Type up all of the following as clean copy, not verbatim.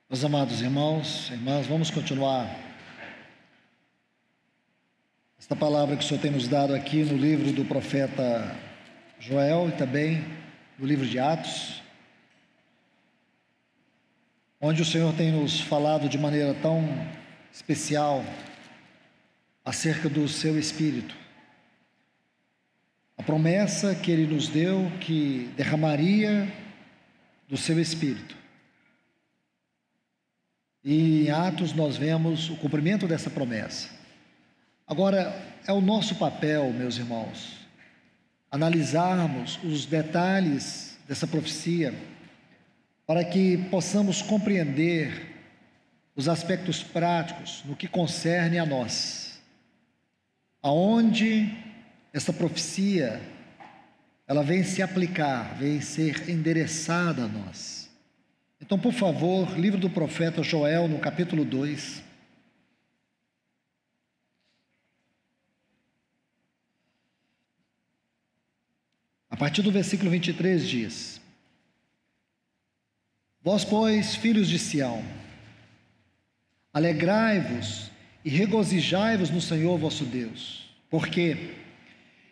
Meus amados irmãos, irmãs, vamos continuar esta palavra que o Senhor tem nos dado aqui no livro do profeta Joel e também no livro de Atos, onde o Senhor tem nos falado de maneira tão especial acerca do seu Espírito. A promessa que Ele nos deu que derramaria do seu Espírito. E em Atos nós vemos o cumprimento dessa promessa. Agora, é o nosso papel, meus irmãos, analisarmos os detalhes dessa profecia para que possamos compreender os aspectos práticos no que concerne a nós. Aonde essa profecia, ela vem se aplicar, vem ser endereçada a nós. Então, por favor, livro do profeta Joel, no capítulo 2. A partir do versículo 23 diz: Vós, pois, filhos de Sião, alegrai-vos e regozijai-vos no Senhor vosso Deus, porque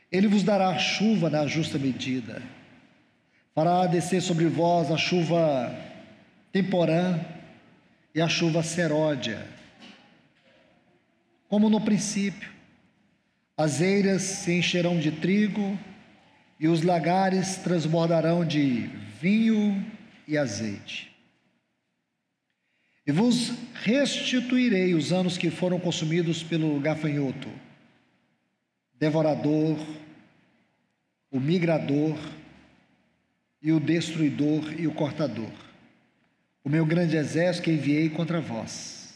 Ele vos dará chuva na justa medida, fará descer sobre vós a chuva temporã e a chuva seródia. Como no princípio, as eiras se encherão de trigo e os lagares transbordarão de vinho e azeite. E vos restituirei os anos que foram consumidos pelo gafanhoto, devorador, o migrador e o destruidor e o cortador, o meu grande exército que enviei contra vós.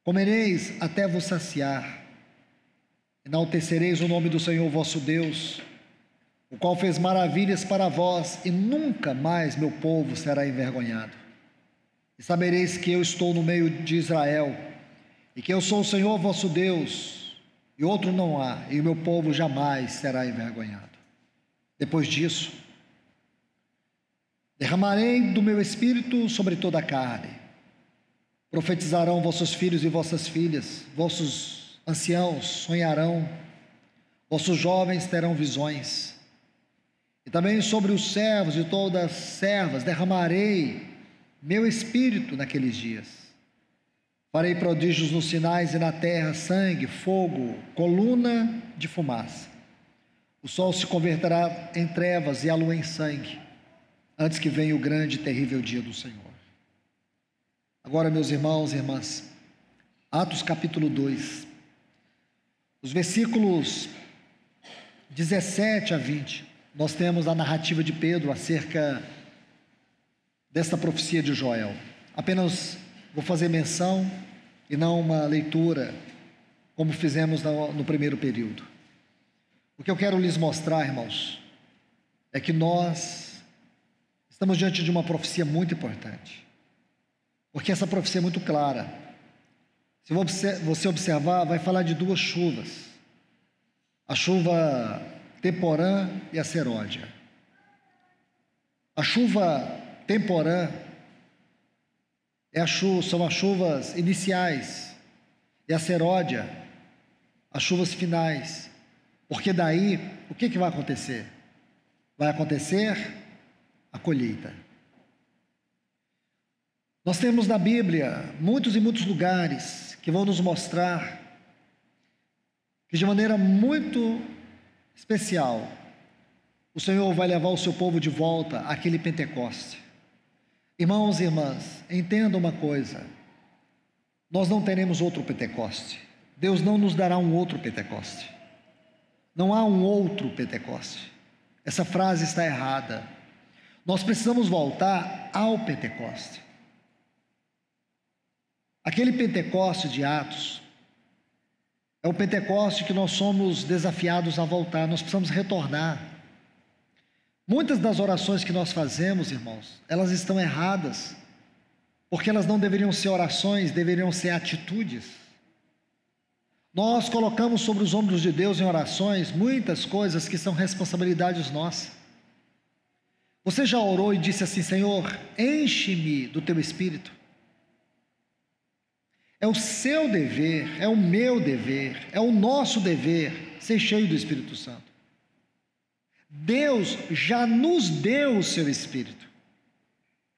Comereis até vos saciar, enaltecereis o nome do Senhor vosso Deus, o qual fez maravilhas para vós, e nunca mais meu povo será envergonhado. E sabereis que eu estou no meio de Israel, e que eu sou o Senhor vosso Deus, e outro não há, e o meu povo jamais será envergonhado. Depois disso, derramarei do meu espírito sobre toda a carne. Profetizarão vossos filhos e vossas filhas, vossos anciãos sonharão, vossos jovens terão visões. E também sobre os servos e todas as servas derramarei meu espírito naqueles dias. Farei prodígios nos sinais e na terra, sangue, fogo, coluna de fumaça. O sol se converterá em trevas e a lua em sangue, antes que venha o grande e terrível dia do Senhor. Agora, meus irmãos e irmãs, Atos capítulo 2, os versículos 17 a 20, nós temos a narrativa de Pedro acerca desta profecia de Joel. Apenas vou fazer menção e não uma leitura como fizemos no primeiro período. O que eu quero lhes mostrar, irmãos, é que nós estamos diante de uma profecia muito importante, porque essa profecia é muito clara. Se você observar, vai falar de duas chuvas: a chuva temporã e a seródia. A chuva temporã são as chuvas iniciais, e a seródia, as chuvas finais, porque daí, o que vai acontecer? Vai acontecer a colheita. Nós temos na Bíblia muitos e muitos lugares que vão nos mostrar que de maneira muito especial o Senhor vai levar o seu povo de volta àquele Pentecoste. Irmãos e irmãs, entendam uma coisa: nós não teremos outro Pentecoste. Deus não nos dará um outro Pentecoste. Não há um outro Pentecoste. Essa frase está errada. Nós precisamos voltar ao Pentecoste. Aquele Pentecoste de Atos é o Pentecoste que nós somos desafiados a voltar. Nós precisamos retornar. Muitas das orações que nós fazemos, irmãos, elas estão erradas, porque elas não deveriam ser orações, deveriam ser atitudes. Nós colocamos sobre os ombros de Deus em orações muitas coisas que são responsabilidades nossas. Você já orou e disse assim: Senhor, enche-me do teu Espírito? É o seu dever, é o meu dever, é o nosso dever ser cheio do Espírito Santo. Deus já nos deu o seu Espírito.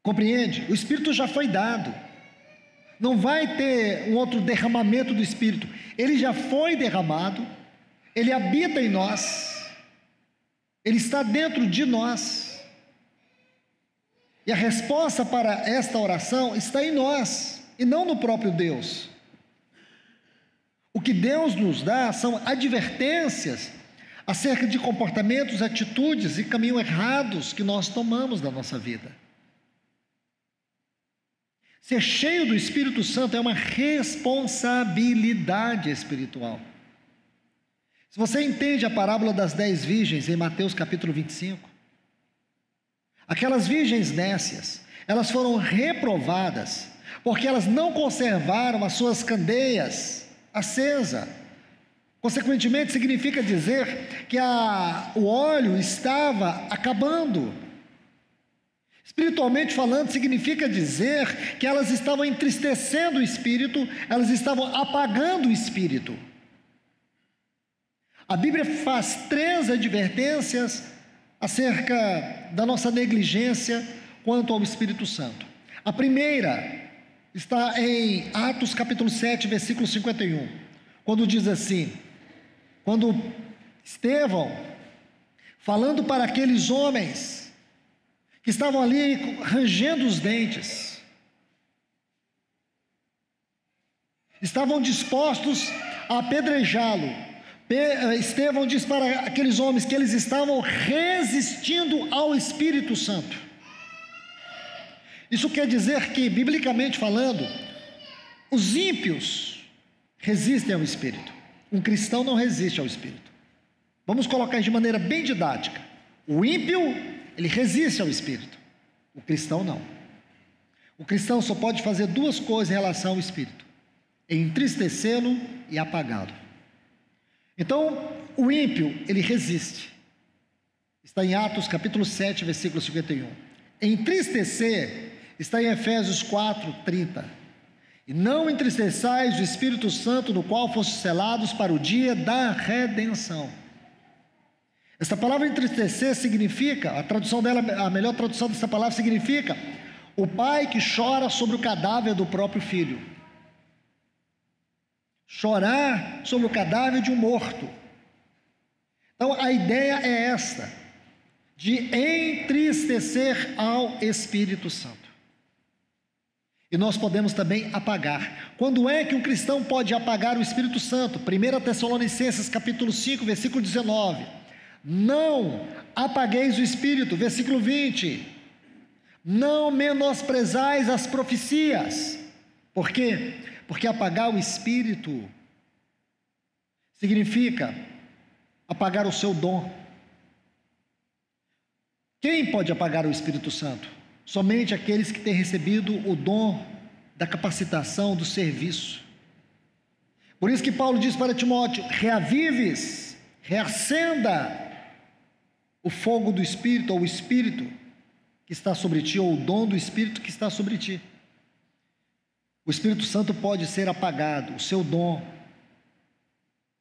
Compreende? O Espírito já foi dado. Não vai ter um outro derramamento do Espírito. Ele já foi derramado, ele habita em nós, ele está dentro de nós. E a resposta para esta oração está em nós, e não no próprio Deus. O que Deus nos dá são advertências acerca de comportamentos, atitudes e caminhos errados que nós tomamos na nossa vida. Ser cheio do Espírito Santo é uma responsabilidade espiritual. Se você entende a parábola das 10 virgens em Mateus capítulo 25, aquelas virgens nécias, elas foram reprovadas porque elas não conservaram as suas candeias acesas. Consequentemente, significa dizer que o óleo estava acabando. Espiritualmente falando, significa dizer que elas estavam entristecendo o Espírito, elas estavam apagando o Espírito. A Bíblia faz 3 advertências acerca da nossa negligência quanto ao Espírito Santo. A primeira está em Atos capítulo 7, versículo 51, quando diz assim: quando Estevão, falando para aqueles homens que estavam ali rangendo os dentes, estavam dispostos a apedrejá-lo, Estevão diz para aqueles homens que eles estavam resistindo ao Espírito Santo. Isso quer dizer que, biblicamente falando, os ímpios resistem ao Espírito. Um cristão não resiste ao Espírito. Vamos colocar isso de maneira bem didática. O ímpio, ele resiste ao Espírito. O cristão não. O cristão só pode fazer 2 coisas em relação ao Espírito: entristecê-lo e apagá-lo. Então, o ímpio, ele resiste. Está em Atos capítulo 7, versículo 51. Entristecer está em Efésios 4, 30. E não entristeçais o Espírito Santo, no qual fostes selados para o dia da redenção. Essa palavra entristecer significa, a tradução dela, a melhor tradução dessa palavra significa o pai que chora sobre o cadáver do próprio filho. Chorar sobre o cadáver de um morto. Então a ideia é esta, de entristecer ao Espírito Santo. E nós podemos também apagar. Quando é que um cristão pode apagar o Espírito Santo? 1 Tessalonicenses capítulo 5, versículo 19. Não apagueis o Espírito, versículo 20. Não menosprezais as profecias. Por quê? Porque apagar o Espírito significa apagar o seu dom. Quem pode apagar o Espírito Santo? Somente aqueles que têm recebido o dom da capacitação do serviço. Por isso que Paulo diz para Timóteo: reavives, reacenda o fogo do Espírito, ou o Espírito que está sobre ti, ou o dom do Espírito que está sobre ti. O Espírito Santo pode ser apagado, o seu dom.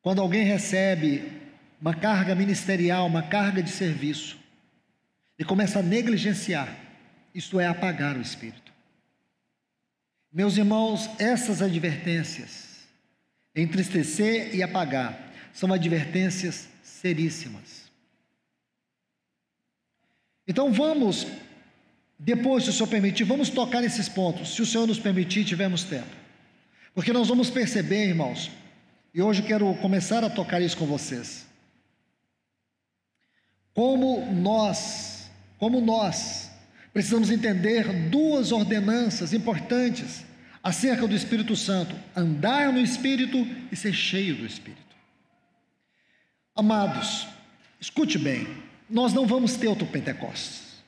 Quando alguém recebe uma carga ministerial, uma carga de serviço, e começa a negligenciar, isto é apagar o Espírito. Meus irmãos, essas advertências, entristecer e apagar, são advertências seríssimas. Então vamos, depois, se o Senhor permitir, vamos tocar nesses pontos, se o Senhor nos permitir, tivermos tempo. Porque nós vamos perceber, irmãos, e hoje eu quero começar a tocar isso com vocês, como nós precisamos entender 2 ordenanças importantes acerca do Espírito Santo: andar no Espírito e ser cheio do Espírito. Amados, escute bem, nós não vamos ter outro Pentecostes.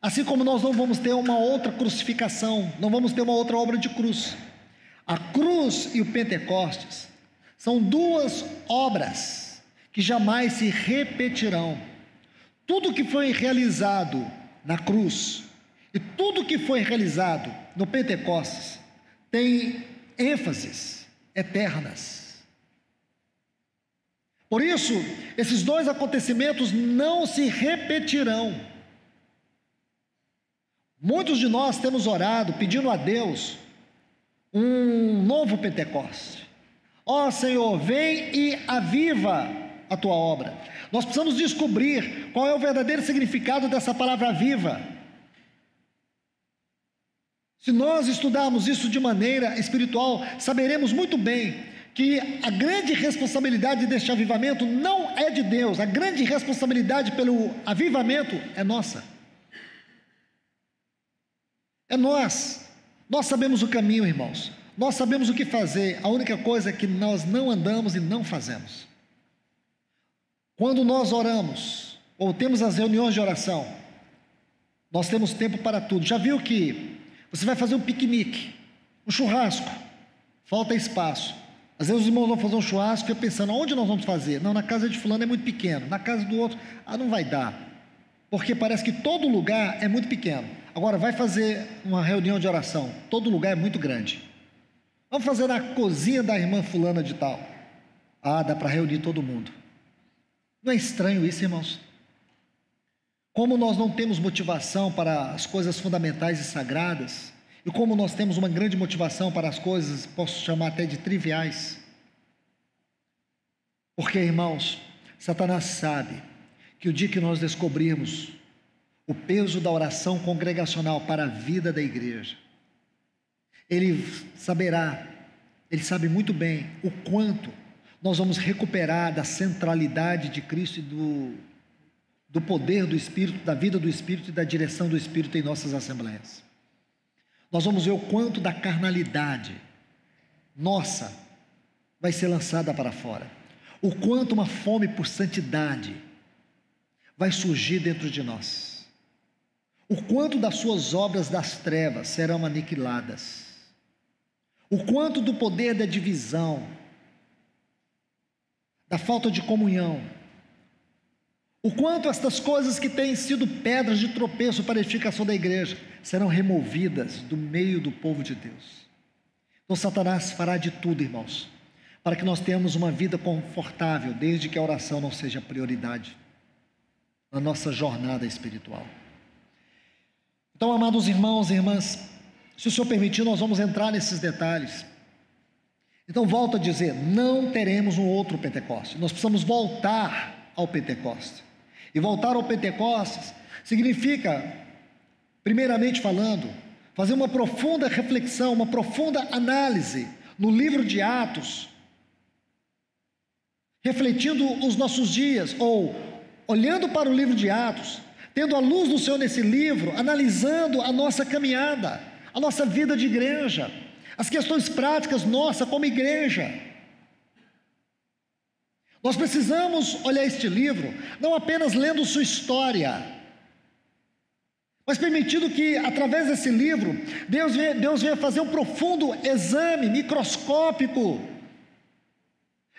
Assim como nós não vamos ter uma outra crucificação, não vamos ter uma outra obra de cruz. A cruz e o Pentecostes são 2 obras que jamais se repetirão. Tudo que foi realizado na cruz e tudo que foi realizado no Pentecostes têm ênfases eternas. Por isso, esses dois acontecimentos não se repetirão. Muitos de nós temos orado, pedindo a Deus um novo Pentecoste. Ó Senhor, vem e aviva a tua obra. Nós precisamos descobrir qual é o verdadeiro significado dessa palavra viva. Se nós estudarmos isso de maneira espiritual, saberemos muito bem que a grande responsabilidade deste avivamento não é de Deus, a grande responsabilidade pelo avivamento é nossa. É nós. Nós sabemos o caminho, irmãos. Nós sabemos o que fazer. A única coisa é que nós não andamos e não fazemos. Quando nós oramos, ou temos as reuniões de oração, nós temos tempo para tudo. Já viu que você vai fazer um piquenique, um churrasco, falta espaço. Às vezes os irmãos vão fazer um churrasco e eu pensando, onde nós vamos fazer? Não, na casa de fulano é muito pequeno, na casa do outro, não vai dar. Porque parece que todo lugar é muito pequeno. Agora, vai fazer uma reunião de oração, todo lugar é muito grande. Vamos fazer na cozinha da irmã fulana de tal. Dá para reunir todo mundo. Não é estranho isso, irmãos? Como nós não temos motivação para as coisas fundamentais e sagradas, e como nós temos uma grande motivação para as coisas, posso chamar até de triviais. Porque, irmãos, Satanás sabe que o dia que nós descobrirmos o peso da oração congregacional para a vida da igreja, ele sabe muito bem o quanto nós vamos recuperar da centralidade de Cristo e do poder do Espírito, da vida do Espírito e da direção do Espírito em nossas assembleias. Nós vamos ver o quanto da carnalidade nossa vai ser lançada para fora, o quanto uma fome por santidade vai surgir dentro de nós, o quanto das suas obras das trevas serão aniquiladas, o quanto do poder da divisão, da falta de comunhão, o quanto estas coisas que têm sido pedras de tropeço para a edificação da igreja serão removidas do meio do povo de Deus. Então Satanás fará de tudo, irmãos, para que nós tenhamos uma vida confortável, desde que a oração não seja prioridade na nossa jornada espiritual. Então, amados irmãos e irmãs, se o Senhor permitir, nós vamos entrar nesses detalhes. Então, volto a dizer, não teremos um outro Pentecostes. Nós precisamos voltar ao Pentecostes. E voltar ao Pentecostes significa, primeiramente falando, fazer uma profunda reflexão, uma profunda análise no livro de Atos, refletindo os nossos dias, ou olhando para o livro de Atos, tendo a luz do Senhor nesse livro, analisando a nossa caminhada, a nossa vida de igreja, as questões práticas nossa como igreja. Nós precisamos olhar este livro, não apenas lendo sua história, mas permitindo que, através desse livro, Deus venha fazer um profundo exame microscópico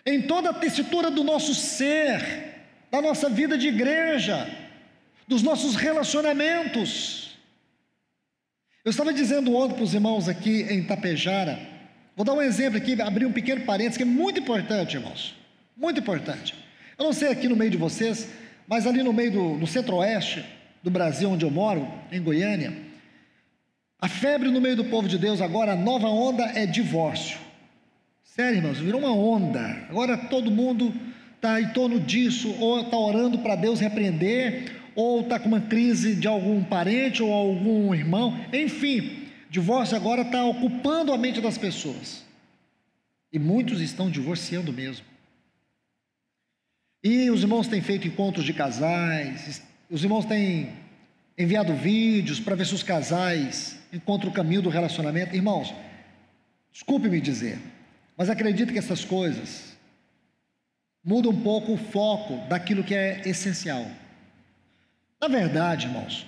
em toda a tessitura do nosso ser, da nossa vida de igreja, dos nossos relacionamentos. Eu estava dizendo ontem para os irmãos aqui em Tapejara, vou dar um exemplo aqui, abrir um pequeno parênteses que é muito importante, irmãos, muito importante. Eu não sei aqui no meio de vocês, mas ali no meio do centro-oeste do Brasil, onde eu moro, em Goiânia, a febre no meio do povo de Deus agora, a nova onda é divórcio. Sério, irmãos, virou uma onda. Agora todo mundo está em torno disso, ou está orando para Deus repreender, ou está com uma crise de algum parente ou algum irmão, enfim, divórcio agora está ocupando a mente das pessoas, e muitos estão divorciando mesmo. E os irmãos têm feito encontros de casais, os irmãos têm enviado vídeos para ver se os casais encontram o caminho do relacionamento. Irmãos, desculpe-me dizer, mas acredito que essas coisas mudam um pouco o foco daquilo que é essencial. Na verdade, irmãos,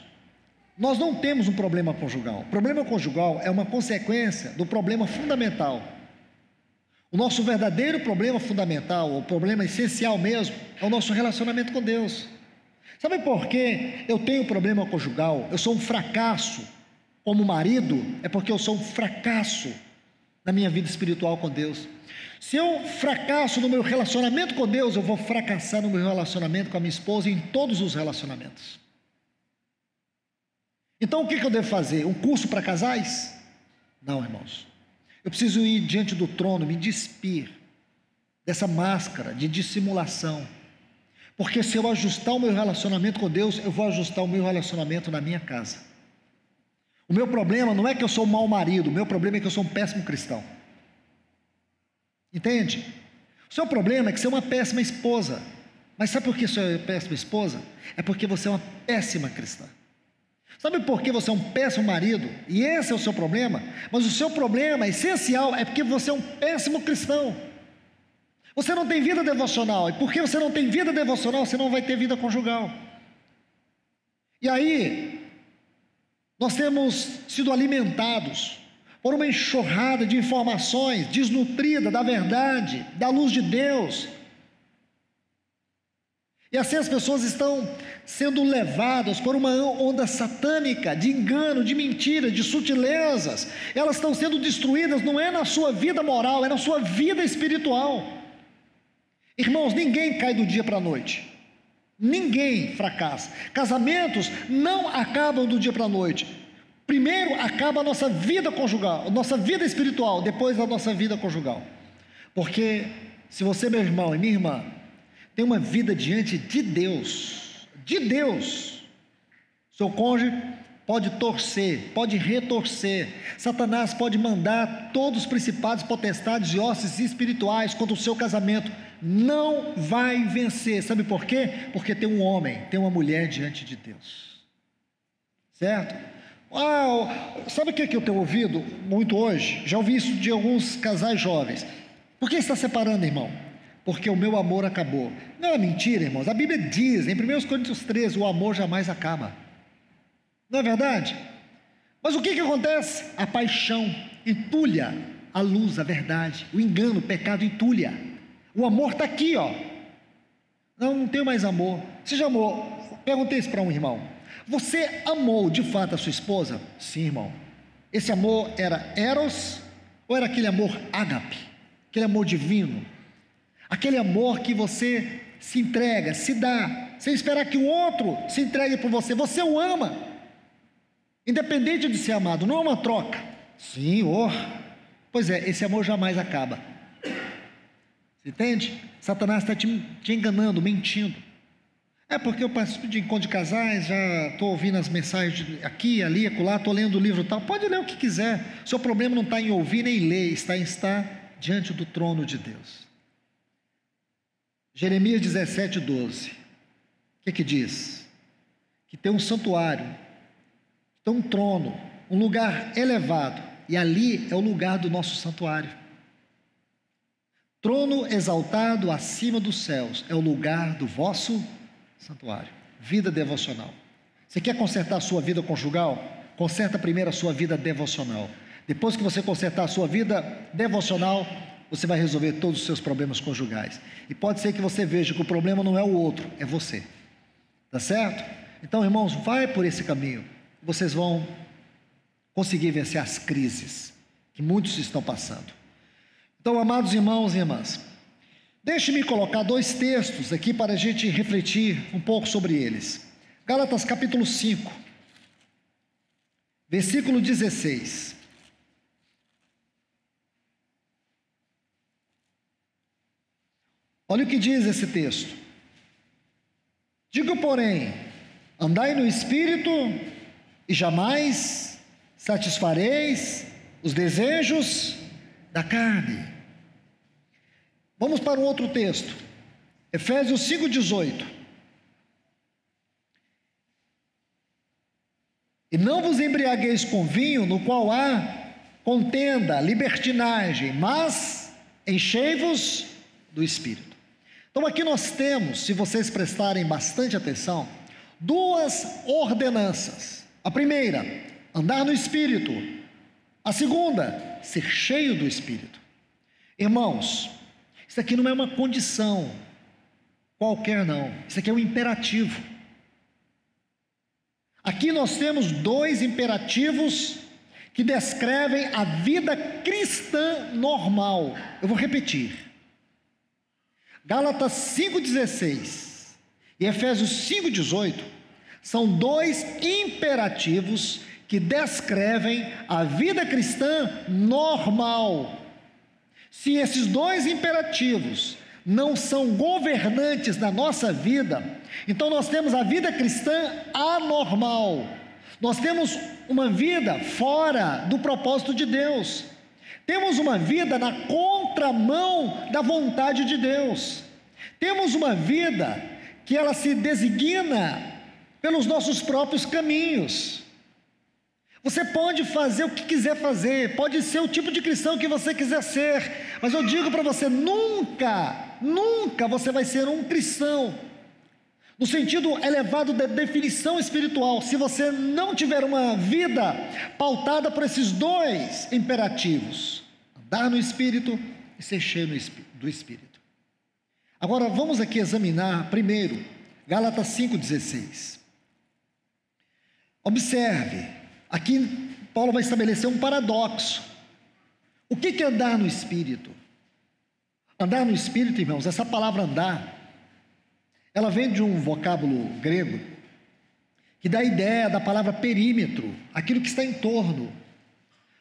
nós não temos um problema conjugal. O problema conjugal é uma consequência do problema fundamental. O nosso verdadeiro problema fundamental, o problema essencial mesmo, é o nosso relacionamento com Deus. Sabe por que eu tenho problema conjugal? Eu sou um fracasso como marido, é porque eu sou um fracasso na minha vida espiritual com Deus. Se eu fracasso no meu relacionamento com Deus, eu vou fracassar no meu relacionamento com a minha esposa e em todos os relacionamentos. Então o que eu devo fazer? Um curso para casais? Não, irmãos. Eu preciso ir diante do trono, me despir dessa máscara de dissimulação. Porque se eu ajustar o meu relacionamento com Deus, eu vou ajustar o meu relacionamento na minha casa. O meu problema não é que eu sou um mau marido, o meu problema é que eu sou um péssimo cristão. Entende? O seu problema é que você é uma péssima esposa. Mas sabe por que você é uma péssima esposa? É porque você é uma péssima cristã. Sabe por que você é um péssimo marido? E esse é o seu problema? Mas o seu problema essencial é porque você é um péssimo cristão. Você não tem vida devocional. E porque você não tem vida devocional, você não vai ter vida conjugal. E aí, nós temos sido alimentados por uma enxurrada de informações desnutrida da verdade, da luz de Deus. E assim as pessoas estão sendo levadas por uma onda satânica de engano, de mentira, de sutilezas. Elas estão sendo destruídas, não é na sua vida moral, é na sua vida espiritual. Irmãos, ninguém cai do dia para a noite. Ninguém fracassa. Casamentos não acabam do dia para a noite. Primeiro acaba a nossa vida conjugal, a nossa vida espiritual, depois a nossa vida conjugal. Porque se você, meu irmão e minha irmã, tem uma vida diante de Deus, seu cônjuge pode torcer, pode retorcer, Satanás pode mandar todos os principados, potestades e hostes espirituais contra o seu casamento, não vai vencer. Sabe por quê? Porque tem um homem, tem uma mulher diante de Deus, certo? Sabe o que eu tenho ouvido muito hoje? Já ouvi isso de alguns casais jovens. Por que está separando, irmão? Porque o meu amor acabou. Não é mentira, irmãos. A Bíblia diz, em 1 Coríntios 13, o amor jamais acaba. Não é verdade? Mas o que acontece? A paixão entulha a luz, a verdade. O engano, o pecado entulha. O amor está aqui, ó. Não tenho mais amor. Você já amou? Perguntei isso para um irmão. Você amou de fato a sua esposa? Sim, irmão. Esse amor era eros ou era aquele amor ágape? Aquele amor divino? Aquele amor que você se entrega, se dá, sem esperar que o outro se entregue por você. Você o ama, independente de ser amado, não é uma troca. Sim, pois é, esse amor jamais acaba. Você entende? Satanás está te enganando, mentindo. É porque eu participo de encontro de casais, já estou ouvindo as mensagens aqui, ali, acolá, estou lendo o livro tal. Pode ler o que quiser. O seu problema não está em ouvir nem ler, está em estar diante do trono de Deus. Jeremias 17:12. O que diz? Que tem um santuário, tem um trono, um lugar elevado, e ali é o lugar do nosso santuário. Trono exaltado acima dos céus é o lugar do vosso santuário. Vida devocional. Você quer consertar a sua vida conjugal? Conserta primeiro a sua vida devocional. Depois que você consertar a sua vida devocional, você vai resolver todos os seus problemas conjugais. E pode ser que você veja que o problema não é o outro, é você. Tá certo? Então, irmãos, vai por esse caminho. Vocês vão conseguir vencer as crises que muitos estão passando. Então, amados irmãos e irmãs, deixe-me colocar 2 textos aqui para a gente refletir um pouco sobre eles. Gálatas capítulo 5, versículo 16. Olha o que diz esse texto. Digo, porém, andai no Espírito e jamais satisfareis os desejos da carne. Vamos para um outro texto. Efésios 5:18. E não vos embriagueis com vinho, no qual há contenda, libertinagem, mas enchei-vos do Espírito. Então aqui nós temos, se vocês prestarem bastante atenção, 2 ordenanças. A primeira, andar no Espírito. A segunda, ser cheio do Espírito. Irmãos, isso aqui não é uma condição qualquer não, isso aqui é um imperativo. Aqui nós temos 2 imperativos que descrevem a vida cristã normal. Eu vou repetir. Gálatas 5,16 e Efésios 5,18 são dois imperativos que descrevem a vida cristã normal. Se esses dois imperativos não são governantes da nossa vida, então nós temos a vida cristã anormal. Nós temos uma vida fora do propósito de Deus. Temos uma vida na contramão da vontade de Deus. Temos uma vida que ela se designa pelos nossos próprios caminhos. Você pode fazer o que quiser fazer, pode ser o tipo de cristão que você quiser ser, mas eu digo para você, nunca você vai ser um cristão, no sentido elevado da definição espiritual, se você não tiver uma vida pautada por esses dois imperativos, andar no Espírito e ser cheio do Espírito. Agora vamos aqui examinar primeiro, Gálatas 5,16. Observe, aqui Paulo vai estabelecer um paradoxo. O que é andar no Espírito? Andar no Espírito, irmãos, essa palavra andar, ela vem de um vocábulo grego que dá a ideia da palavra perímetro, aquilo que está em torno.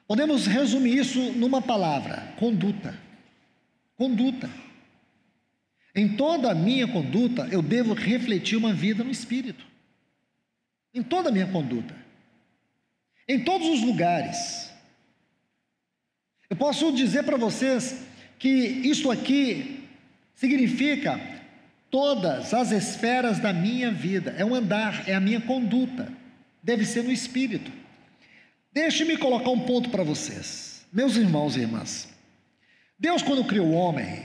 Podemos resumir isso numa palavra: conduta. Conduta. Em toda a minha conduta, eu devo refletir uma vida no Espírito. Em toda a minha conduta. Em todos os lugares. Eu posso dizer para vocês que isto aqui significa todas as esferas da minha vida. É um andar, é a minha conduta. Deve ser no Espírito. Deixe-me colocar um ponto para vocês. Meus irmãos e irmãs, Deus, quando criou o homem,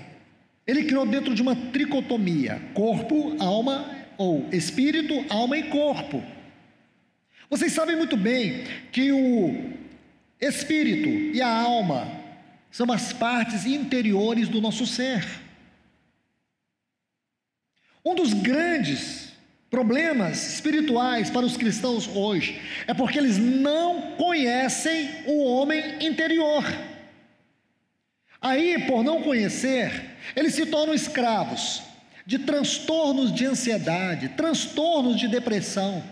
Ele criou dentro de uma tricotomia: corpo, alma, ou espírito, alma e corpo. Vocês sabem muito bem que o espírito e a alma são as partes interiores do nosso ser. Um dos grandes problemas espirituais para os cristãos hoje é porque eles não conhecem o homem interior. Aí, por não conhecer, eles se tornam escravos de transtornos de ansiedade, transtornos de depressão,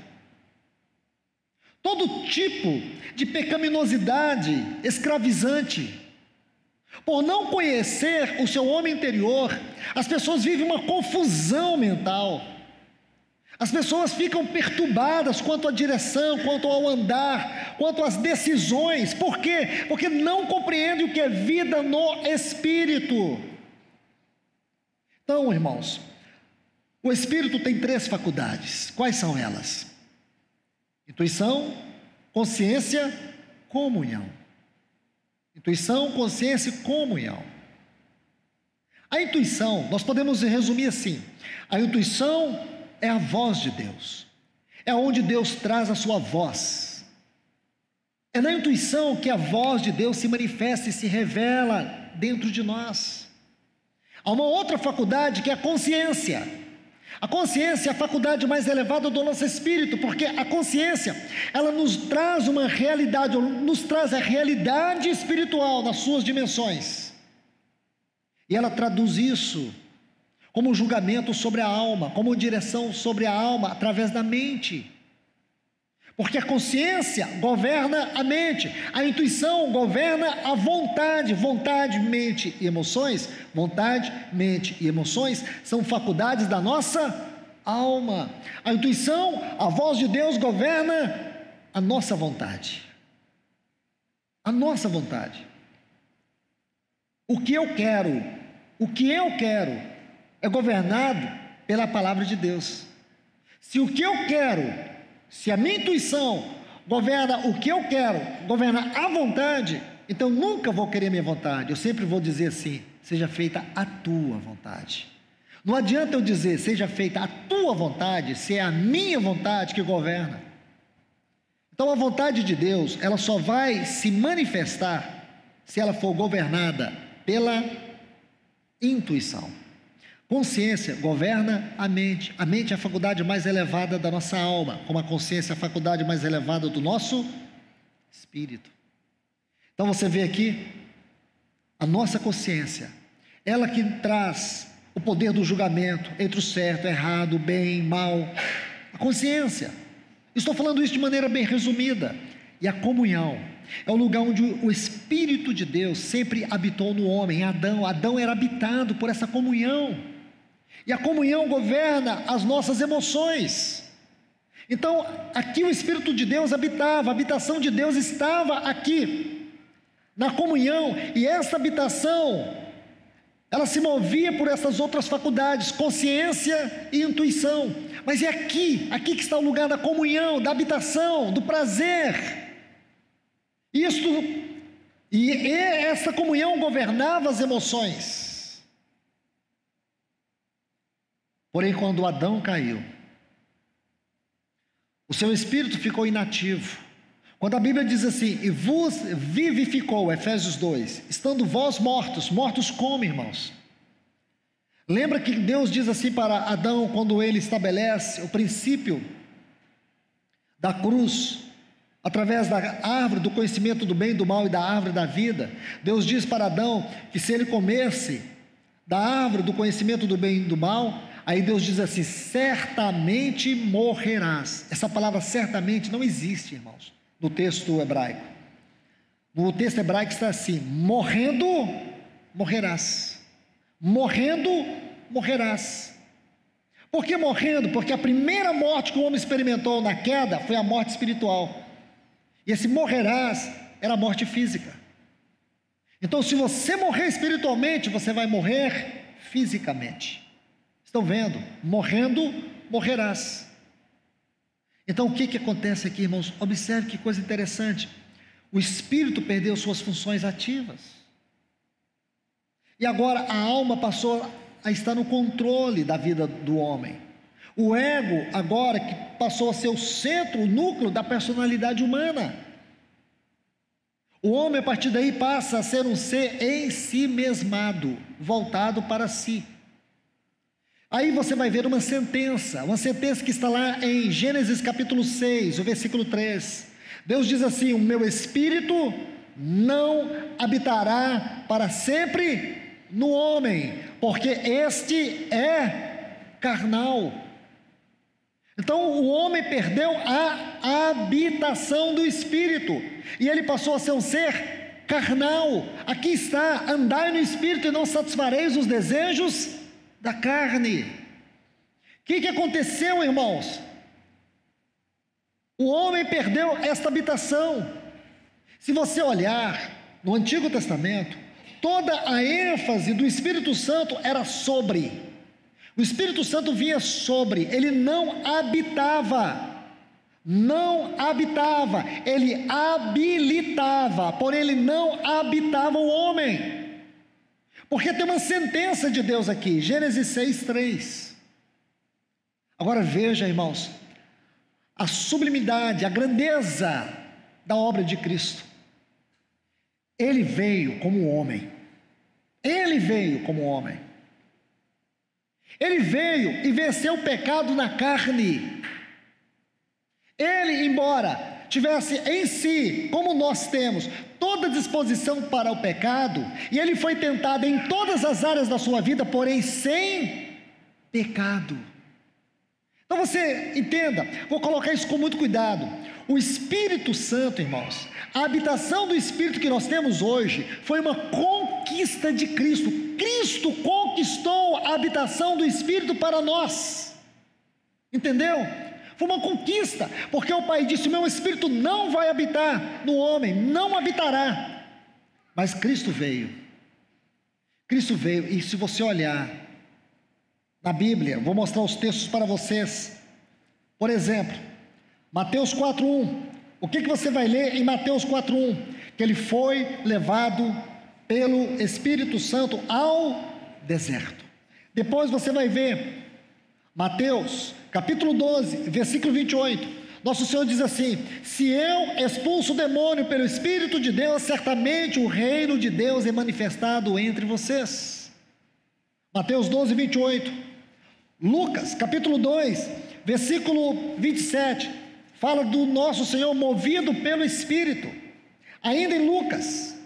todo tipo de pecaminosidade escravizante. Por não conhecer o seu homem interior, as pessoas vivem uma confusão mental. As pessoas ficam perturbadas quanto à direção, quanto ao andar, quanto às decisões. Por quê? Porque não compreendem o que é vida no Espírito. Então, irmãos, o Espírito tem 3 faculdades. Quais são elas? Intuição, consciência, comunhão. Intuição, consciência e comunhão. A intuição, nós podemos resumir assim: a intuição é a voz de Deus, é onde Deus traz a sua voz. É na intuição que a voz de Deus se manifesta e se revela dentro de nós. Há uma outra faculdade que é a consciência. A consciência é a faculdade mais elevada do nosso espírito, porque a consciência, ela nos traz uma realidade, nos traz a realidade espiritual nas suas dimensões. E ela traduz isso como um julgamento sobre a alma, como direção sobre a alma através da mente. Porque a consciência governa a mente, a intuição governa a vontade. Vontade, mente e emoções, vontade, mente e emoções são faculdades da nossa alma. A intuição, a voz de Deus governa a nossa vontade. A nossa vontade. O que eu quero é governado pela palavra de Deus. Se o que eu quero, se a minha intuição governa o que eu quero, governa a vontade, então nunca vou querer minha vontade. Eu sempre vou dizer assim: seja feita a tua vontade. Não adianta eu dizer seja feita a tua vontade, se é a minha vontade que governa. Então a vontade de Deus, ela só vai se manifestar se ela for governada pela intuição. Consciência governa a mente. A mente é a faculdade mais elevada da nossa alma, como a consciência é a faculdade mais elevada do nosso espírito. Então você vê aqui a nossa consciência, ela que traz o poder do julgamento entre o certo, errado, bem, mal, a consciência. Estou falando isso de maneira bem resumida. E a comunhão é o lugar onde o Espírito de Deus sempre habitou no homem. Adão era habitado por essa comunhão, e a comunhão governa as nossas emoções. Então aqui o Espírito de Deus habitava, a habitação de Deus estava aqui na comunhão, e essa habitação, ela se movia por essas outras faculdades, consciência e intuição. Mas é aqui que está o lugar da comunhão, da habitação, do prazer. E essa comunhão governava as emoções. Porém, quando Adão caiu, o seu espírito ficou inativo. Quando a Bíblia diz assim, e vos vivificou, Efésios 2, estando vós mortos como, irmãos? Lembra que Deus diz assim para Adão, quando ele estabelece o princípio da cruz, através da árvore do conhecimento do bem e do mal e da árvore da vida. Deus diz para Adão que se ele comesse da árvore do conhecimento do bem e do mal, aí Deus diz assim, certamente morrerás. Essa palavra certamente não existe, irmãos, no texto hebraico. No texto hebraico está assim, morrendo, morrerás. Morrendo, morrerás. Por que morrendo? Porque a primeira morte que o homem experimentou na queda foi a morte espiritual. E esse morrerás era a morte física. Então, se você morrer espiritualmente, você vai morrer fisicamente. Estão vendo? Morrendo, morrerás. Então, o que acontece aqui, irmãos? Observe que coisa interessante. O espírito perdeu suas funções ativas. E agora a alma passou a estar no controle da vida do homem. O ego agora que passou a ser o centro, o núcleo da personalidade humana. O homem a partir daí passa a ser um ser em si mesmado, voltado para si. Aí você vai ver uma sentença que está lá em Gênesis capítulo 6, o versículo 3. Deus diz assim, o meu espírito não habitará para sempre no homem, porque este é carnal. Então o homem perdeu a habitação do Espírito, e ele passou a ser um ser carnal. Aqui está, andai no Espírito e não satisfareis os desejos da carne. O que aconteceu, irmãos? O homem perdeu esta habitação. Se você olhar no Antigo Testamento, toda a ênfase do Espírito Santo era sobre. O Espírito Santo vinha sobre, ele não habitava, ele habilitava, porém ele não habitava o homem, porque tem uma sentença de Deus aqui, Gênesis 6:3. Agora veja, irmãos, a sublimidade, a grandeza da obra de Cristo. Ele veio como homem, ele veio e venceu o pecado na carne. Ele, embora tivesse em si, como nós temos, toda disposição para o pecado, e ele foi tentado em todas as áreas da sua vida, porém sem pecado. Então você entenda, vou colocar isso com muito cuidado. O Espírito Santo, irmãos, a habitação do Espírito que nós temos hoje foi uma conquista de Cristo. Cristo conquistou a habitação do Espírito para nós. Entendeu? Foi uma conquista, porque o Pai disse: o meu Espírito não vai habitar no homem, não habitará. Mas Cristo veio, e se você olhar na Bíblia, vou mostrar os textos para vocês. Por exemplo, Mateus 4:1. O que você vai ler em Mateus 4:1? Que ele foi levado pelo Espírito Santo ao deserto. Depois você vai ver Mateus capítulo 12, versículo 28. Nosso Senhor diz assim: se eu expulso o demônio pelo Espírito de Deus, certamente o reino de Deus é manifestado entre vocês. Mateus 12, 28. Lucas capítulo 2, versículo 27, fala do nosso Senhor movido pelo Espírito. Ainda em Lucas,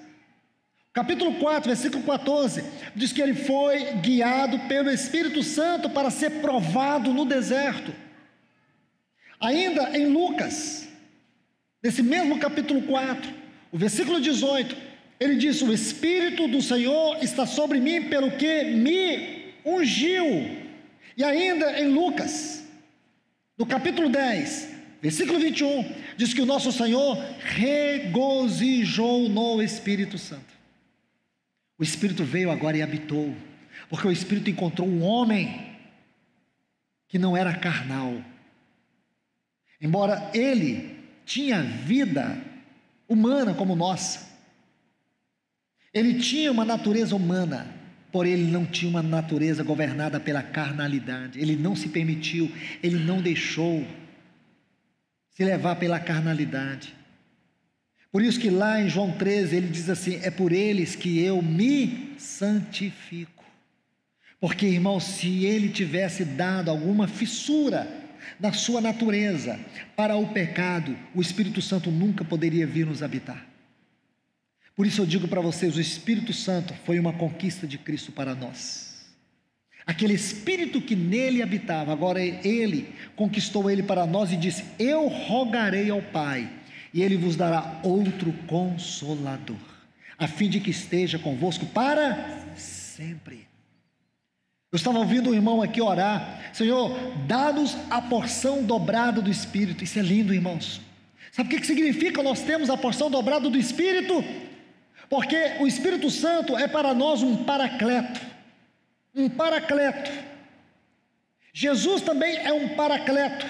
capítulo 4, versículo 14, diz que ele foi guiado pelo Espírito Santo para ser provado no deserto. Ainda em Lucas, nesse mesmo capítulo 4, o versículo 18, ele diz: o Espírito do Senhor está sobre mim, pelo que me ungiu. E ainda em Lucas, no capítulo 10, versículo 21, diz que o nosso Senhor regozijou no Espírito Santo. O Espírito veio agora e habitou, porque o Espírito encontrou um homem que não era carnal. Embora ele tinha vida humana como nossa, ele tinha uma natureza humana, porém ele não tinha uma natureza governada pela carnalidade. Ele não se permitiu, ele não deixou se levar pela carnalidade. Por isso que lá em João 13 ele diz assim: é por eles que eu me santifico. Porque, irmão, se ele tivesse dado alguma fissura na sua natureza para o pecado, o Espírito Santo nunca poderia vir nos habitar. Por isso eu digo para vocês, o Espírito Santo foi uma conquista de Cristo para nós. Aquele Espírito que nele habitava, agora ele conquistou ele para nós e disse: eu rogarei ao Pai, e ele vos dará outro Consolador, a fim de que esteja convosco para sempre. Eu estava ouvindo um irmão aqui orar: Senhor, dá-nos a porção dobrada do Espírito. Isso é lindo, irmãos. Sabe o que significa nós temos a porção dobrada do Espírito? Porque o Espírito Santo é para nós um paracleto. Um paracleto. Jesus também é um paracleto.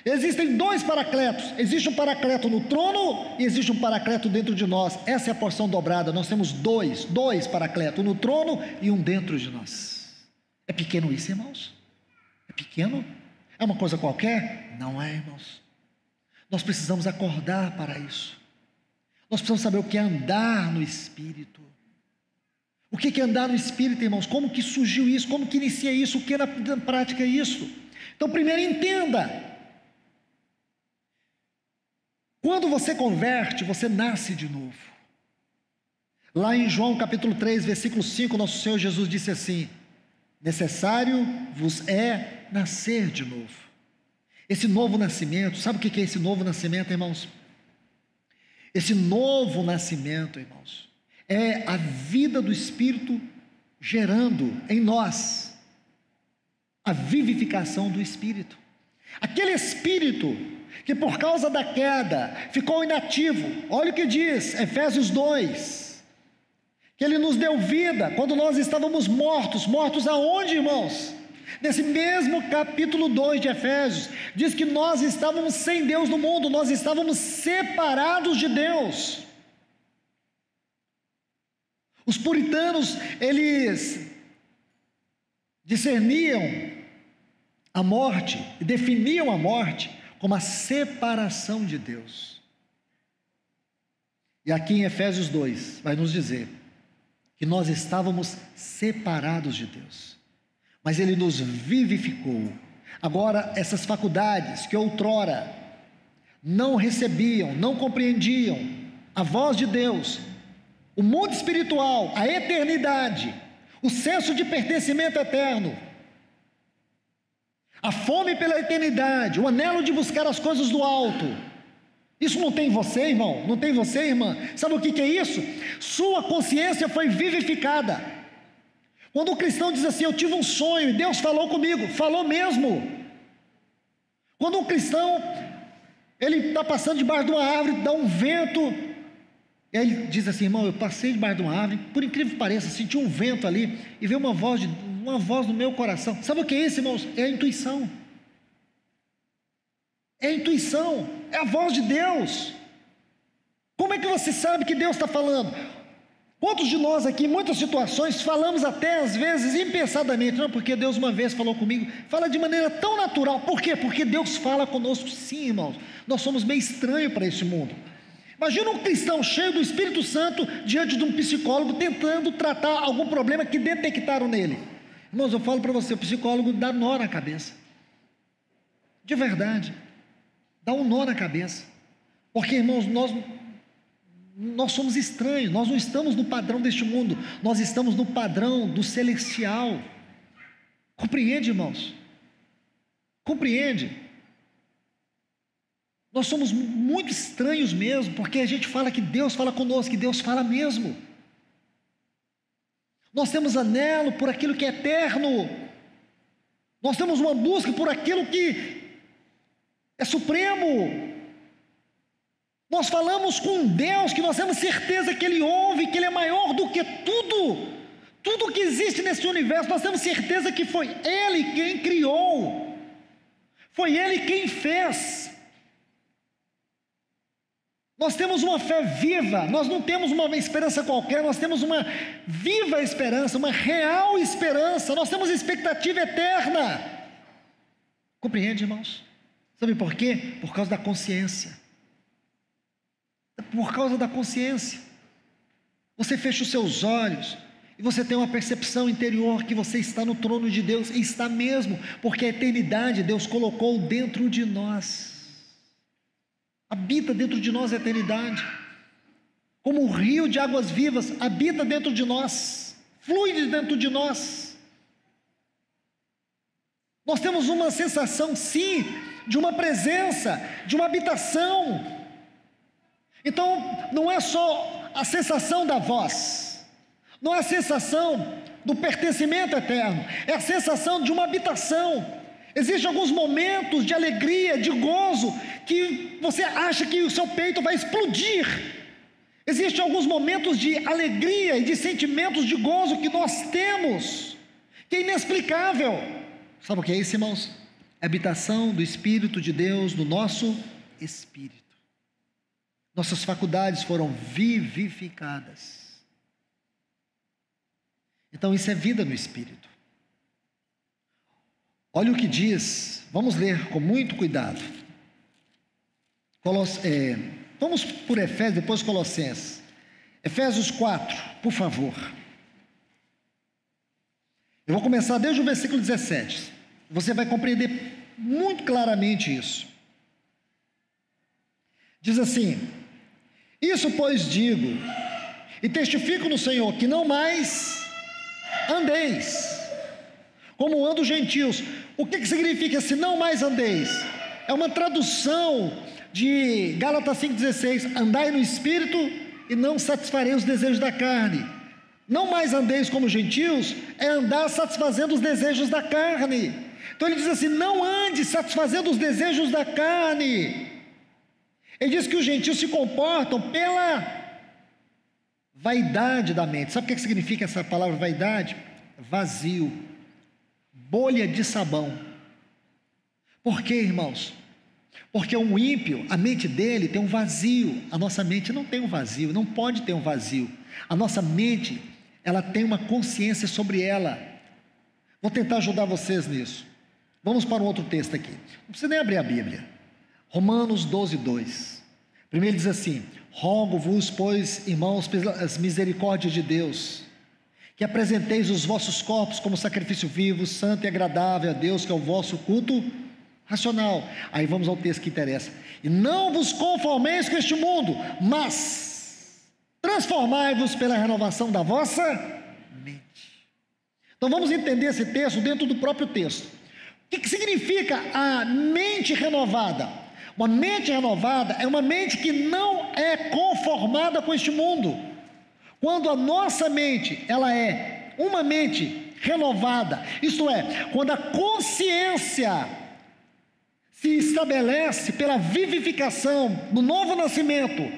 Existem dois paracletos. Existe um paracleto no trono e existe um paracleto dentro de nós. Essa é a porção dobrada. Nós temos dois paracletos, um no trono e um dentro de nós. É pequeno isso, irmãos? É pequeno? É uma coisa qualquer? Não é, irmãos. Nós precisamos acordar para isso. Nós precisamos saber o que é andar no Espírito. O que é andar no Espírito, irmãos? Como que surgiu isso? Como que inicia isso? O que na prática é isso? Então, primeiro entenda. Quando você converte, você nasce de novo. Lá em João capítulo 3, versículo 5, nosso Senhor Jesus disse assim: necessário vos é nascer de novo. Esse novo nascimento, sabe o que é esse novo nascimento, irmãos? Esse novo nascimento, irmãos, é a vida do Espírito gerando em nós a vivificação do Espírito. Aquele Espírito que por causa da queda ficou inativo, olha o que diz Efésios 2, que Ele nos deu vida quando nós estávamos mortos. Mortos aonde, irmãos? Nesse mesmo capítulo 2 de Efésios, diz que nós estávamos sem Deus no mundo, nós estávamos separados de Deus. Os puritanos, eles discerniam a morte e definiam a morte como a separação de Deus. E aqui em Efésios 2 vai nos dizer que nós estávamos separados de Deus, mas Ele nos vivificou. Agora essas faculdades que outrora não recebiam, não compreendiam a voz de Deus, o mundo espiritual, a eternidade, o senso de pertencimento eterno, a fome pela eternidade, o anelo de buscar as coisas do alto, isso não tem em você, irmão? Não tem em você, irmã? Sabe o que é isso? Sua consciência foi vivificada. Quando o cristão diz assim: eu tive um sonho e Deus falou comigo, falou mesmo. Quando um cristão, ele está passando debaixo de uma árvore, dá um vento, e aí ele diz assim: irmão, eu passei debaixo de uma árvore, por incrível que pareça, senti um vento ali, e veio uma voz no meu coração. Sabe o que é isso, irmãos? É a intuição. É a intuição, é a voz de Deus. Como é que você sabe que Deus está falando? Quantos de nós aqui, em muitas situações, falamos até às vezes impensadamente: não, porque Deus uma vez falou comigo. Fala de maneira tão natural. Por quê? Porque Deus fala conosco, sim, irmãos. Nós somos meio estranhos para esse mundo. Imagina um cristão cheio do Espírito Santo diante de um psicólogo tentando tratar algum problema que detectaram nele. Irmãos, eu falo para você, o psicólogo dá nó na cabeça. De verdade. Dá um nó na cabeça. Porque, irmãos, nós Nós somos estranhos, nós não estamos no padrão deste mundo, nós estamos no padrão do celestial. Compreende, irmãos? Compreende? Nós somos muito estranhos mesmo, porque a gente fala que Deus fala conosco, que Deus fala mesmo. Nós temos anelo por aquilo que é eterno, nós temos uma busca por aquilo que é supremo. Nós falamos com um Deus que nós temos certeza que Ele ouve, que Ele é maior do que tudo que existe nesse universo. Nós temos certeza que foi Ele quem criou, foi Ele quem fez. Nós temos uma fé viva, nós não temos uma esperança qualquer, nós temos uma viva esperança, uma real esperança, nós temos expectativa eterna. Compreende, irmãos? Sabe por quê? Por causa da consciência. Por causa da consciência. Você fecha os seus olhos e você tem uma percepção interior que você está no trono de Deus, e está mesmo, porque a eternidade Deus colocou dentro de nós. Habita dentro de nós a eternidade, como um rio de águas vivas, habita dentro de nós, flui dentro de nós. Nós temos uma sensação, sim, de uma presença, de uma habitação. Então, não é só a sensação da voz, não é a sensação do pertencimento eterno, é a sensação de uma habitação. Existem alguns momentos de alegria, de gozo, que você acha que o seu peito vai explodir. Existem alguns momentos de alegria e de sentimentos de gozo que nós temos, que é inexplicável. Sabe o que é isso, irmãos? A habitação do Espírito de Deus no nosso espírito. Nossas faculdades foram vivificadas. Então isso é vida no Espírito. Olha o que diz, vamos ler com muito cuidado. Vamos por Efésios, depois Colossenses. Efésios 4, por favor. Eu vou começar desde o versículo 17. Você vai compreender muito claramente isso. Diz assim: isso, pois, digo, e testifico no Senhor, que não mais andeis como andam os gentios. O que significa esse não mais andeis? É uma tradução de Gálatas 5,16: andai no Espírito e não satisfarei os desejos da carne. Não mais andeis como gentios é andar satisfazendo os desejos da carne. Então ele diz assim: não ande satisfazendo os desejos da carne. Ele diz que os gentios se comportam pela vaidade da mente. Sabe o que significa essa palavra vaidade? Vazio, bolha de sabão. Por quê, irmãos? Porque um ímpio, a mente dele tem um vazio. A nossa mente não tem um vazio, não pode ter um vazio. A nossa mente, ela tem uma consciência sobre ela. Vou tentar ajudar vocês nisso. Vamos para um outro texto aqui. Não precisa nem abrir a Bíblia. Romanos 12, 2. Primeiro diz assim: rogo-vos, pois, irmãos, pelas misericórdias de Deus, que apresenteis os vossos corpos como sacrifício vivo, santo e agradável a Deus, que é o vosso culto racional. Aí vamos ao texto que interessa. E não vos conformeis com este mundo, mas transformai-vos pela renovação da vossa mente. Então vamos entender esse texto dentro do próprio texto. O que significa a mente renovada? Uma mente renovada é uma mente que não é conformada com este mundo. Quando a nossa mente, ela é uma mente renovada, isto é, quando a consciência se estabelece pela vivificação do novo nascimento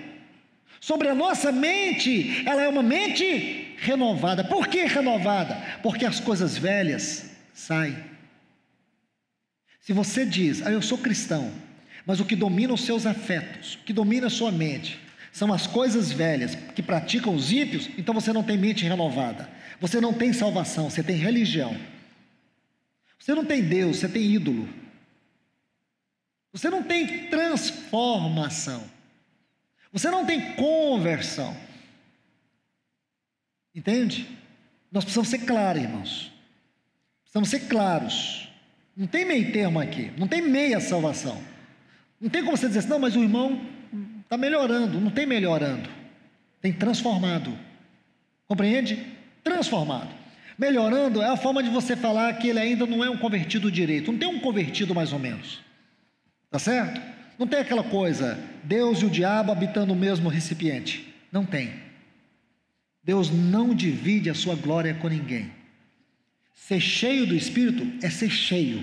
sobre a nossa mente, ela é uma mente renovada. Por que renovada? Porque as coisas velhas saem. Se você diz: eu sou cristão, mas o que domina os seus afetos, o que domina a sua mente, são as coisas velhas que praticam os ímpios, então você não tem mente renovada, você não tem salvação, você tem religião, você não tem Deus, você tem ídolo, você não tem transformação, você não tem conversão. Entende? Nós precisamos ser claros, irmãos, precisamos ser claros. Não tem meio termo aqui, não tem meia salvação. Não tem como você dizer assim: não, mas o irmão está melhorando. Não tem melhorando. tem transformado. Compreende? Transformado. Melhorando é a forma de você falar que ele ainda não é um convertido direito. Não tem um convertido mais ou menos. Tá certo? Não tem aquela coisa, Deus e o diabo habitando o mesmo recipiente. Não tem. Deus não divide a sua glória com ninguém. Ser cheio do Espírito é ser cheio.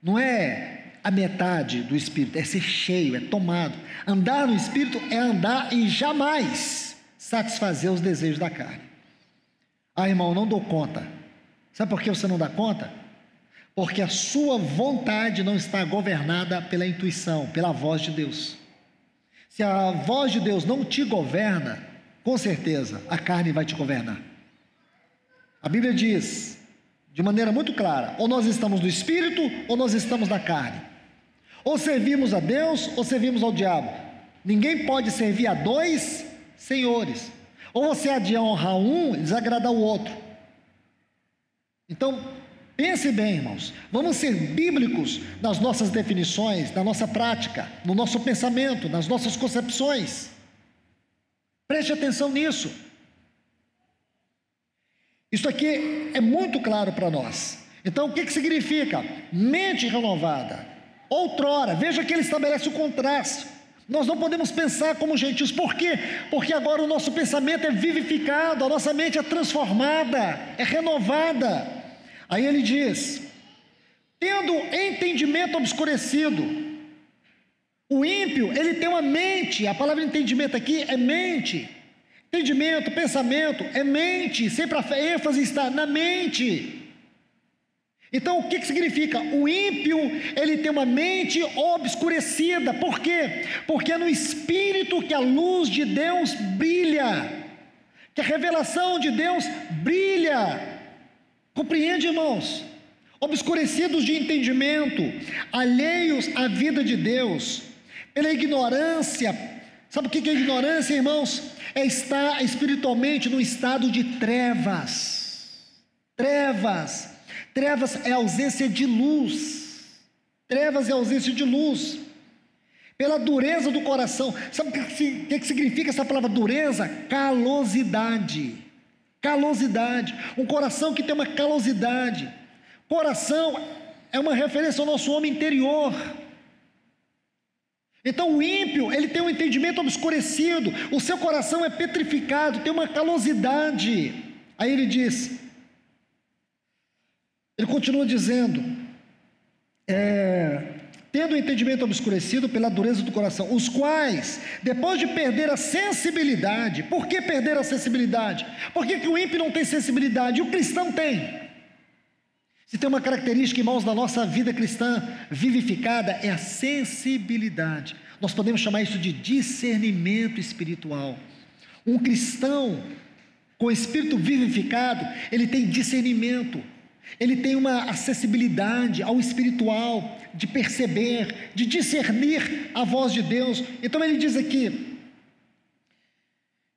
Não é a metade do Espírito, é ser cheio, é tomado. Andar no Espírito é andar e jamais satisfazer os desejos da carne. Ah, irmão, não dou conta. Sabe por que você não dá conta? Porque a sua vontade não está governada pela intuição, pela voz de Deus. Se a voz de Deus não te governa, com certeza a carne vai te governar. A Bíblia diz, de maneira muito clara, ou nós estamos no Espírito, ou nós estamos na carne. Ou servimos a Deus, ou servimos ao diabo. Ninguém pode servir a dois senhores. Ou você há de honrar um e desagradar o outro. Então, pense bem, irmãos. Vamos ser bíblicos nas nossas definições, na nossa prática, no nosso pensamento, nas nossas concepções. Preste atenção nisso. Isso aqui é muito claro para nós. Então, o que significa? Mente renovada. Outrora, veja que ele estabelece o contraste. Nós não podemos pensar como gentios. Por quê? Porque agora o nosso pensamento é vivificado, a nossa mente é transformada, é renovada. Aí ele diz, tendo entendimento obscurecido. O ímpio, ele tem uma mente, a palavra entendimento aqui é mente. Entendimento, pensamento, é mente, sempre a ênfase está na mente. Então, o que significa? O ímpio, ele tem uma mente obscurecida. Por quê? Porque é no Espírito que a luz de Deus brilha, que a revelação de Deus brilha. Compreende, irmãos? Obscurecidos de entendimento, alheios à vida de Deus, pela ignorância. Sabe o que é ignorância, irmãos? É estar espiritualmente no estado de trevas. Trevas. Trevas é ausência de luz. Trevas é ausência de luz. Pela dureza do coração. Sabe o que significa essa palavra dureza? Calosidade. Calosidade. Um coração que tem uma calosidade. Coração é uma referência ao nosso homem interior. Então o ímpio, ele tem um entendimento obscurecido. O seu coração é petrificado, tem uma calosidade. Aí ele diz... Ele continua dizendo, tendo o entendimento obscurecido pela dureza do coração, os quais, depois de perder a sensibilidade, por que perder a sensibilidade? Por que o ímpio não tem sensibilidade e o cristão tem? Se tem uma característica, irmãos, da nossa vida cristã vivificada, é a sensibilidade. Nós podemos chamar isso de discernimento espiritual. Um cristão com espírito vivificado, ele tem discernimento. Ele tem uma acessibilidade ao espiritual, de perceber, de discernir a voz de Deus. Então ele diz aqui,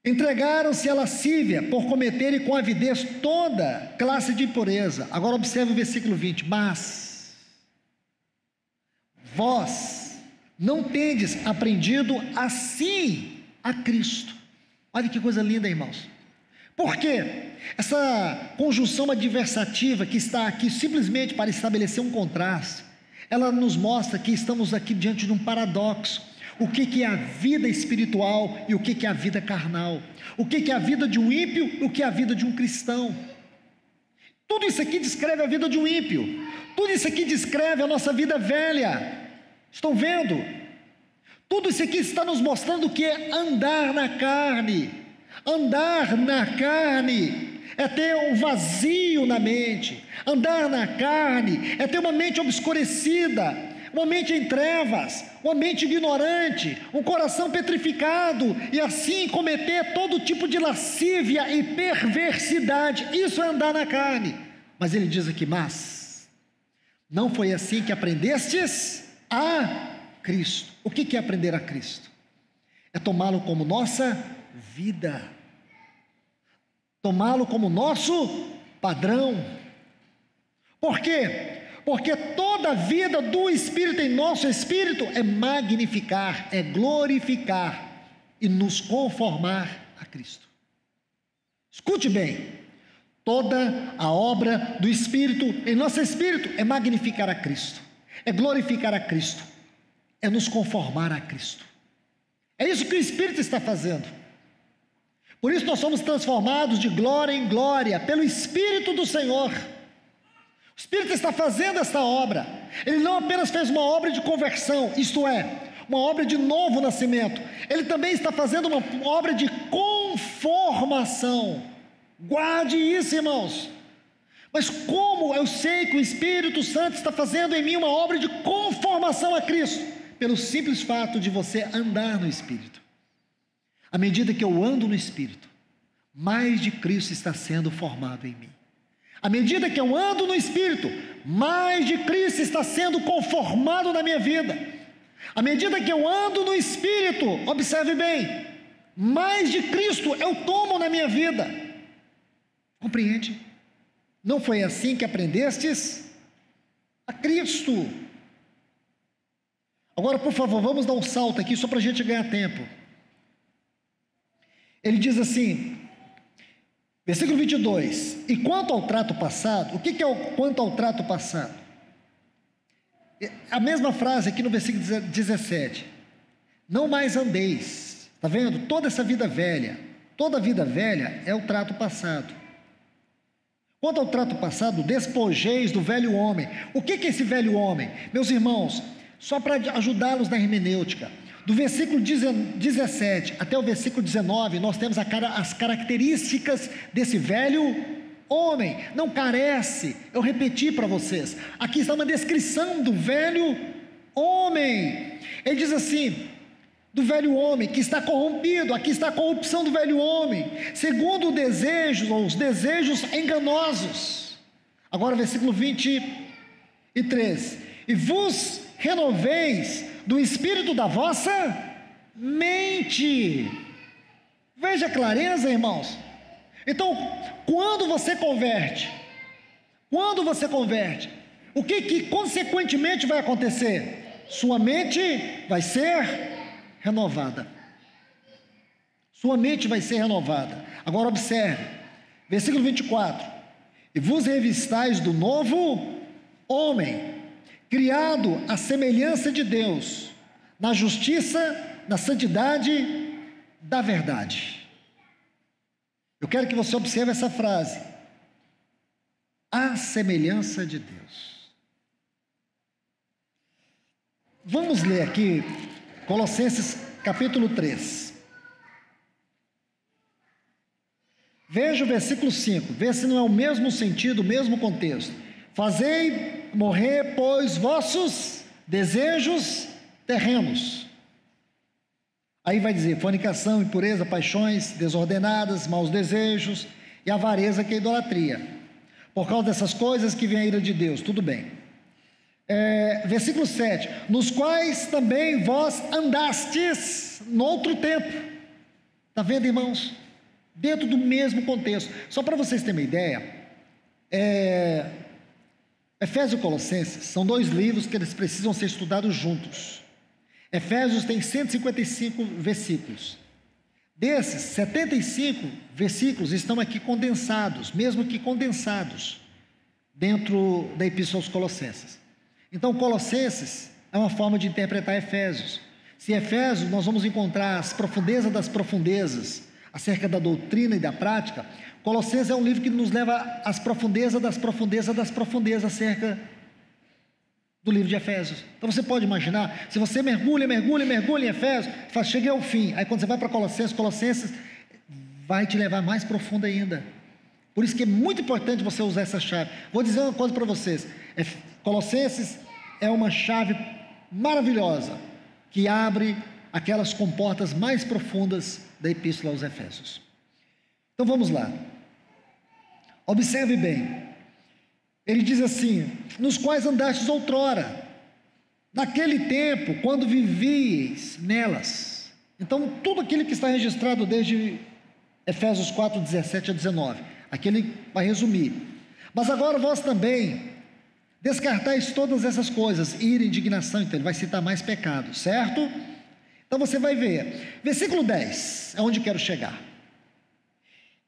entregaram-se à lascívia por cometerem com avidez toda classe de impureza. Agora observe o versículo 20, mas vós não tendes aprendido assim a Cristo. Olha que coisa linda, irmãos. Por quê? Essa conjunção adversativa que está aqui simplesmente para estabelecer um contraste, ela nos mostra que estamos aqui diante de um paradoxo. O que é a vida espiritual e o que é a vida carnal? O que é a vida de um ímpio e o que é a vida de um cristão? Tudo isso aqui descreve a vida de um ímpio. Tudo isso aqui descreve a nossa vida velha. Estão vendo? Tudo isso aqui está nos mostrando o que é andar na carne. Andar na carne é ter um vazio na mente. Andar na carne é ter uma mente obscurecida, uma mente em trevas, uma mente ignorante, um coração petrificado, e assim cometer todo tipo de lascívia e perversidade. Isso é andar na carne. Mas ele diz aqui, mas não foi assim que aprendestes a Cristo. O que é aprender a Cristo? É tomá-lo como nossa vida, tomá-lo como nosso padrão. Por quê? Porque toda a vida do Espírito em nosso espírito é magnificar, é glorificar e nos conformar a Cristo. Escute bem, toda a obra do Espírito em nosso espírito é magnificar a Cristo, é glorificar a Cristo, é nos conformar a Cristo. É isso que o Espírito está fazendo. Por isso nós somos transformados de glória em glória pelo Espírito do Senhor. O Espírito está fazendo esta obra. Ele não apenas fez uma obra de conversão, isto é, uma obra de novo nascimento. Ele também está fazendo uma obra de conformação. Guarde isso, irmãos. Mas como eu sei que o Espírito Santo está fazendo em mim uma obra de conformação a Cristo? Pelo simples fato de você andar no Espírito. À medida que eu ando no Espírito, mais de Cristo está sendo formado em mim. À medida que eu ando no Espírito, mais de Cristo está sendo conformado na minha vida. À medida que eu ando no Espírito, observe bem, mais de Cristo eu tomo na minha vida. Compreende? Não foi assim que aprendestes a Cristo. Agora, por favor, vamos dar um salto aqui só para a gente ganhar tempo. Ele diz assim, versículo 22, e quanto ao trato passado, o que é o quanto ao trato passado? A mesma frase aqui no versículo 17, não mais andeis, está vendo? Toda essa vida velha, toda a vida velha é o trato passado. Quanto ao trato passado, despojeis do velho homem. O que é esse velho homem? Meus irmãos, só para ajudá-los na hermenêutica, do versículo 17 até o versículo 19, nós temos as características desse velho homem. Não carece, eu repeti para vocês, aqui está uma descrição do velho homem. Ele diz assim, do velho homem que está corrompido, aqui está a corrupção do velho homem, segundo o desejo, ou os desejos enganosos. Agora versículo 23, e vos renoveis do espírito da vossa mente. Veja a clareza, irmãos. Então, quando você converte, o que consequentemente vai acontecer? Sua mente vai ser renovada. Sua mente vai ser renovada. Agora observe, versículo 24, e vos revistais do novo homem, criado à semelhança de Deus, na justiça, na santidade da verdade. Eu quero que você observe essa frase, à semelhança de Deus. Vamos ler aqui, Colossenses capítulo 3. Veja o versículo 5, vê se não é o mesmo sentido, o mesmo contexto. Fazei morrer, pois, vossos desejos terrenos. Aí vai dizer, fornicação, impureza, paixões desordenadas, maus desejos e avareza, que é idolatria. Por causa dessas coisas que vem a ira de Deus, tudo bem. Versículo 7, nos quais também vós andastes no outro tempo. Está vendo, irmãos? Dentro do mesmo contexto. Só para vocês terem uma ideia, Efésios e Colossenses são dois livros que eles precisam ser estudados juntos. Efésios tem 155 versículos. Desses, 75 versículos estão aqui condensados, mesmo que condensados, dentro da Epístola aos Colossenses. Então, Colossenses é uma forma de interpretar Efésios. Se Efésios nós vamos encontrar as profundezas das profundezas, acerca da doutrina e da prática, Colossenses é um livro que nos leva às profundezas das profundezas das profundezas acerca do livro de Efésios. Então você pode imaginar, se você mergulha em Efésios, fala, cheguei ao fim, aí quando você vai para Colossenses vai te levar mais profundo ainda. Por isso que é muito importante você usar essa chave. Vou dizer uma coisa para vocês, Colossenses é uma chave maravilhosa, que abre aquelas comportas mais profundas da Epístola aos Efésios. Então vamos lá, observe bem, ele diz assim, nos quais andastes outrora, naquele tempo, quando vivieis nelas. Então tudo aquilo que está registrado desde Efésios 4, 17 a 19, aqui ele vai resumir, mas agora vós também descartais todas essas coisas, ira, indignação, então ele vai citar mais pecados, certo? Então você vai ver, versículo 10, é onde quero chegar.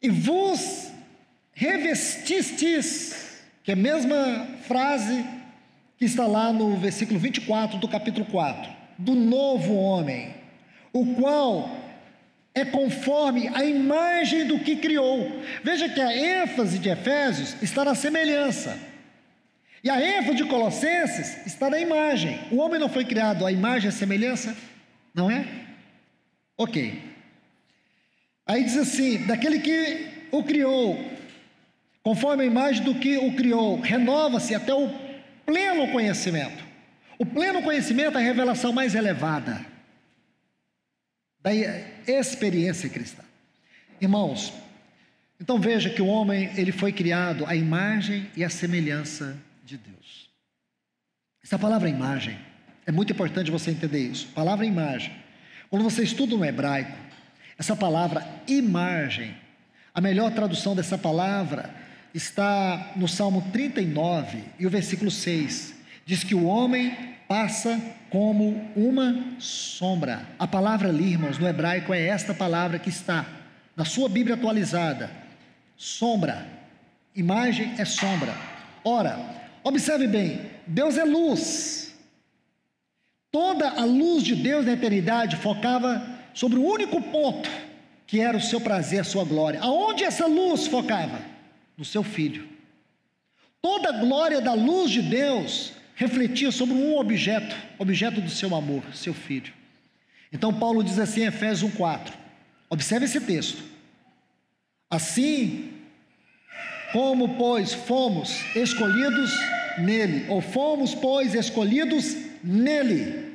e vos revestistes, que é a mesma frase que está lá no versículo 24 do capítulo 4, do novo homem, o qual é conforme a imagem do que criou. Veja que a ênfase de Efésios está na semelhança, e a ênfase de Colossenses está na imagem. O homem não foi criado à imagem e à semelhança? Não é? Ok. Aí diz assim: daquele que o criou, conforme a imagem do que o criou, renova-se até o pleno conhecimento. O pleno conhecimento é a revelação mais elevada da experiência cristã. Irmãos, então veja que o homem, ele foi criado à imagem e à semelhança de Deus. Essa palavra imagem, é muito importante você entender isso. Palavra imagem, quando você estuda no hebraico, essa palavra imagem, a melhor tradução dessa palavra está no Salmo 39 e o versículo 6, diz que o homem passa como uma sombra. A palavra ali, irmãos, no hebraico é esta palavra que está na sua Bíblia atualizada: sombra. Imagem é sombra. Ora, observe bem, Deus é luz. Toda a luz de Deus na eternidade focava sobre o único ponto, que era o seu prazer, a sua glória. Aonde essa luz focava? No seu Filho. Toda a glória da luz de Deus refletia sobre um objeto do seu amor, seu Filho. Então Paulo diz assim em Efésios 1:4, observe esse texto: assim como, pois, fomos escolhidos nele, ou fomos, pois, escolhidos nele.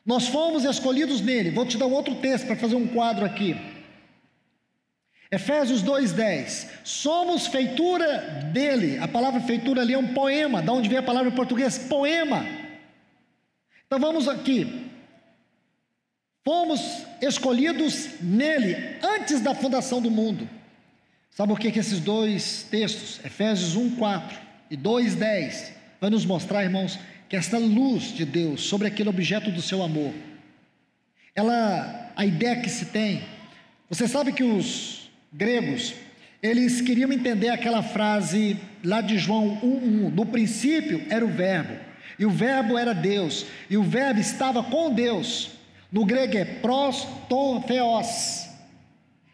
Nós fomos escolhidos nele. Vou te dar um outro texto para fazer um quadro aqui. Efésios 2:10, somos feitura dele. A palavra feitura ali é um poema, da onde vem a palavra em português, poema. Então vamos aqui, fomos escolhidos nele, antes da fundação do mundo. Sabe por que esses dois textos, Efésios 1:4 e 2:10, vai nos mostrar, irmãos, que esta luz de Deus sobre aquele objeto do seu amor, a ideia que se tem, você sabe que os gregos, eles queriam entender aquela frase lá de João 1:1, no princípio era o verbo, e o verbo era Deus, e o verbo estava com Deus. No grego é pros ton theos.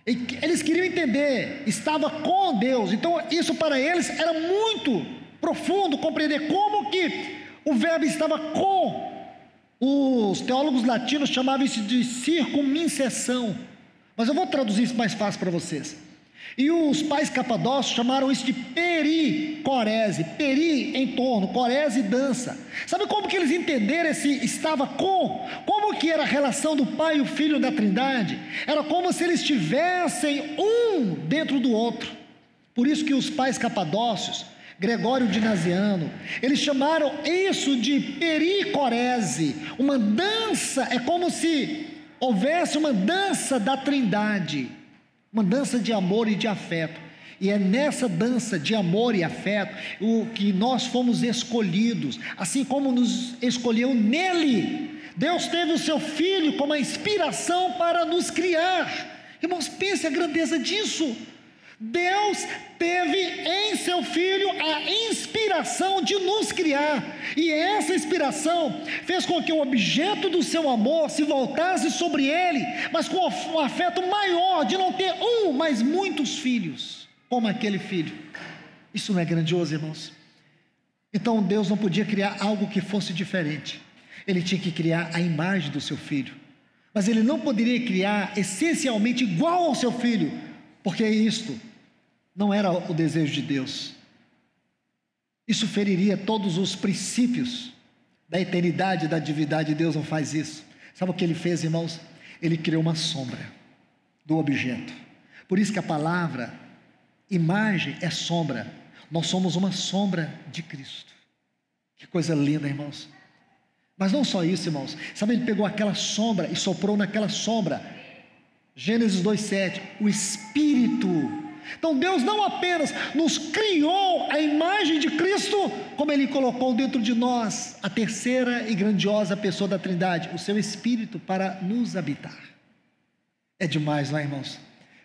Eles queriam entender, estava com Deus. Então isso para eles era muito profundo, compreender como que o verbo estava com. Os teólogos latinos chamavam isso de circunminseção, mas eu vou traduzir isso mais fácil para vocês. E os pais capadócios chamaram isso de pericorese, peri em torno, corese dança. Sabe como que eles entenderam esse estava com? Como que era a relação do Pai e o Filho da Trindade? Era como se eles estivessem um dentro do outro. Por isso que os pais capadócios, Gregório de Naziano, eles chamaram isso de pericorese, uma dança. É como se houvesse uma dança da Trindade, uma dança de amor e de afeto. E é nessa dança de amor e afeto que nós fomos escolhidos, assim como nos escolheu nele. Deus teve o seu Filho como a inspiração para nos criar. Irmãos, pense a grandeza disso. Deus teve em seu Filho a inspiração de nos criar, e essa inspiração fez com que o objeto do seu amor se voltasse sobre ele, mas com um afeto maior, de não ter um, mas muitos filhos, como aquele filho. Isso não é grandioso, irmãos? Então Deus não podia criar algo que fosse diferente, ele tinha que criar a imagem do seu Filho, mas ele não poderia criar essencialmente igual ao seu Filho, porque isto não era o desejo de Deus. Isso feriria todos os princípios da eternidade, da divindade. Deus não faz isso. Sabe o que ele fez, irmãos? Ele criou uma sombra do objeto. Por isso que a palavra imagem é sombra. Nós somos uma sombra de Cristo. Que coisa linda, irmãos. Mas não só isso, irmãos. Sabe, ele pegou aquela sombra e soprou naquela sombra. Gênesis 2:7, o Espírito. Então Deus não apenas nos criou a imagem de Cristo, como Ele colocou dentro de nós a terceira e grandiosa pessoa da Trindade, o seu Espírito, para nos habitar. É demais, não é, irmãos?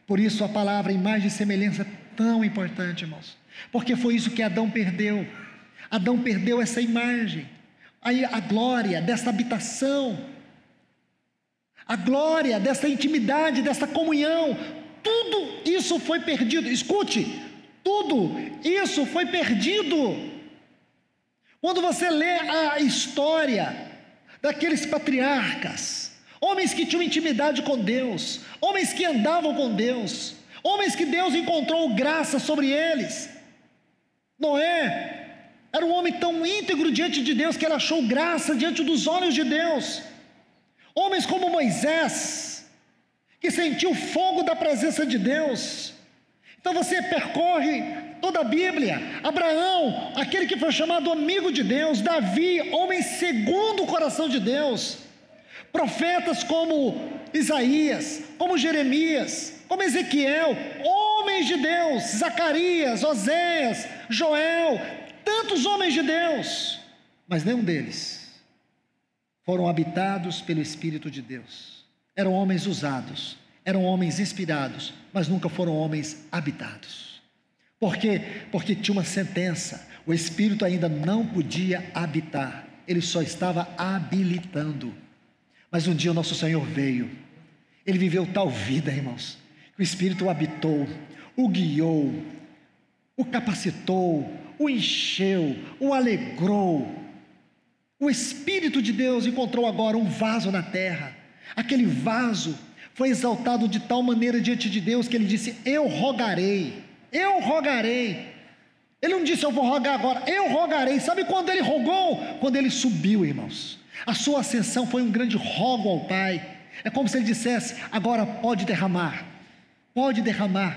Por isso a palavra imagem e semelhança é tão importante, irmãos, porque foi isso que Adão perdeu. Adão perdeu essa imagem, aí a glória dessa habitação, a glória dessa intimidade, dessa comunhão, tudo isso foi perdido. Escute, tudo isso foi perdido. Quando você lê a história daqueles patriarcas, homens que tinham intimidade com Deus, homens que andavam com Deus, homens que Deus encontrou graça sobre eles. Noé era um homem tão íntegro diante de Deus que ele achou graça diante dos olhos de Deus. Homens como Moisés, que sentiu o fogo da presença de Deus. Então você percorre toda a Bíblia, Abraão, aquele que foi chamado amigo de Deus, Davi, homem segundo o coração de Deus, profetas como Isaías, como Jeremias, como Ezequiel, homens de Deus, Zacarias, Oséias, Joel, tantos homens de Deus, mas nenhum deles foram habitados pelo Espírito de Deus. Eram homens usados, eram homens inspirados, mas nunca foram homens habitados. Por quê? Porque tinha uma sentença, o Espírito ainda não podia habitar, ele só estava habilitando. Mas um dia o nosso Senhor veio, ele viveu tal vida, irmãos, que o Espírito o habitou, o guiou, o capacitou, o encheu, o alegrou. O Espírito de Deus encontrou agora um vaso na terra. Aquele vaso foi exaltado de tal maneira diante de Deus que ele disse: eu rogarei, eu rogarei. Ele não disse eu vou rogar agora, eu rogarei. Sabe quando ele rogou? Quando ele subiu, irmãos. A sua ascensão foi um grande rogo ao Pai. É como se ele dissesse: agora pode derramar,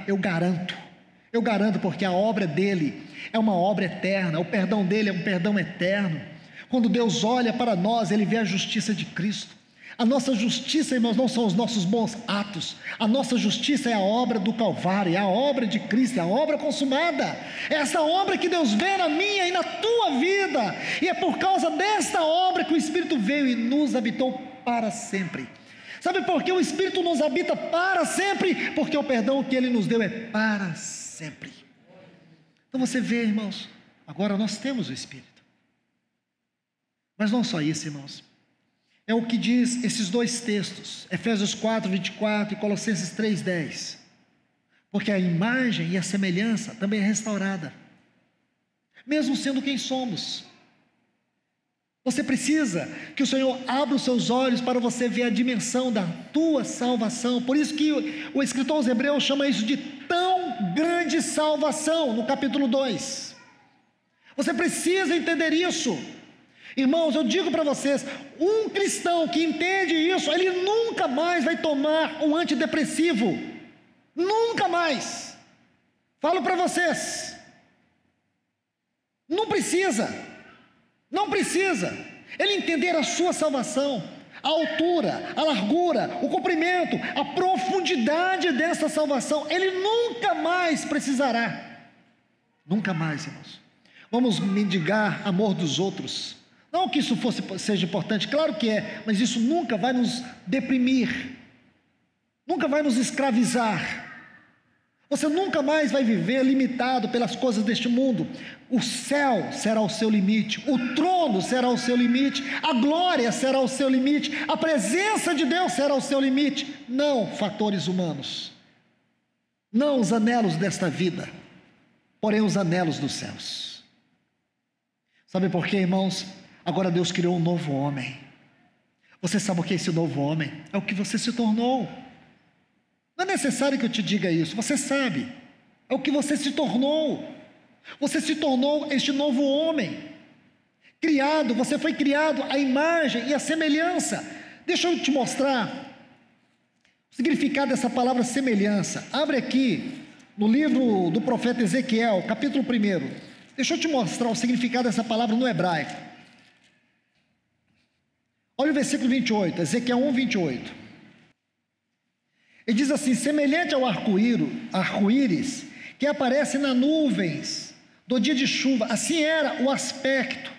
eu garanto, porque a obra dele é uma obra eterna, o perdão dele é um perdão eterno. Quando Deus olha para nós, ele vê a justiça de Cristo. A nossa justiça, irmãos, não são os nossos bons atos, a nossa justiça é a obra do Calvário, é a obra de Cristo, é a obra consumada, é essa obra que Deus vê na minha e na tua vida, e é por causa desta obra que o Espírito veio e nos habitou para sempre. Sabe por que o Espírito nos habita para sempre? Porque o perdão que ele nos deu é para sempre. Então você vê, irmãos, agora nós temos o Espírito. Mas não só isso, irmãos. É o que diz esses dois textos, Efésios 4, 24 e Colossenses 3, 10. Porque a imagem e a semelhança também é restaurada, mesmo sendo quem somos. Você precisa que o Senhor abra os seus olhos para você ver a dimensão da tua salvação. Por isso que o escritor aos Hebreus chama isso de tão grande salvação, no capítulo 2. Você precisa entender isso. Irmãos, eu digo para vocês, um cristão que entende isso, ele nunca mais vai tomar um antidepressivo, nunca mais. Falo para vocês, não precisa, ele entender a sua salvação, a altura, a largura, o comprimento, a profundidade dessa salvação, ele nunca mais precisará, nunca mais, irmãos. Vamos mendigar amor dos outros. Não que isso seja importante, claro que é, mas isso nunca vai nos deprimir, nunca vai nos escravizar. Você nunca mais vai viver limitado pelas coisas deste mundo. O céu será o seu limite, o trono será o seu limite, a glória será o seu limite, a presença de Deus será o seu limite, não fatores humanos, não os anelos desta vida, porém os anelos dos céus. Sabe por quê, irmãos? Agora Deus criou um novo homem. Você sabe o que é esse novo homem? É o que você se tornou. Não é necessário que eu te diga isso, você sabe. É o que você se tornou. Você se tornou este novo homem. Criado, você foi criado à imagem e à semelhança. Deixa eu te mostrar o significado dessa palavra semelhança. Abre aqui no livro do profeta Ezequiel, capítulo 1. Deixa eu te mostrar o significado dessa palavra no hebraico. Olha o versículo 28, Ezequiel 1, 28. Ele diz assim: semelhante ao arco-íris que aparece nas nuvens do dia de chuva, assim era o aspecto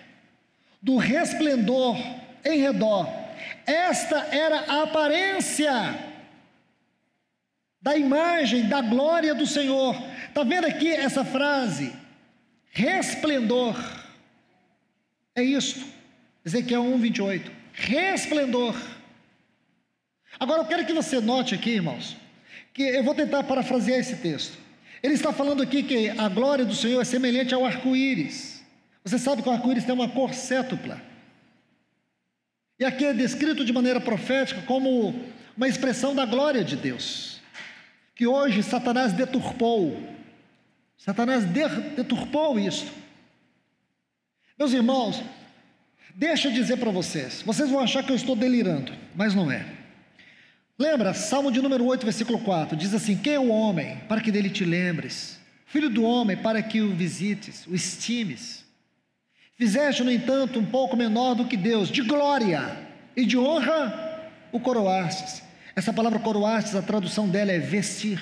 do resplendor em redor. Esta era a aparência da imagem, da glória do Senhor. Está vendo aqui essa frase? Resplendor. É isto. Ezequiel 1:28. Resplendor. Agora eu quero que você note aqui, irmãos, que eu vou tentar parafrasear esse texto. Ele está falando aqui que a glória do Senhor é semelhante ao arco-íris. Você sabe que o arco-íris tem uma cor cétupla. E aqui é descrito de maneira profética como uma expressão da glória de Deus, que hoje Satanás deturpou. Satanás deturpou isto. Meus irmãos, deixa eu dizer para vocês vão achar que eu estou delirando, mas não é. Lembra, Salmo de número 8, versículo 4, diz assim: quem é o homem para que dele te lembres? Filho do homem para que o visites, o estimes? Fizeste, no entanto, um pouco menor do que Deus, de glória e de honra o coroastes. Essa palavra coroastes, a tradução dela é vestir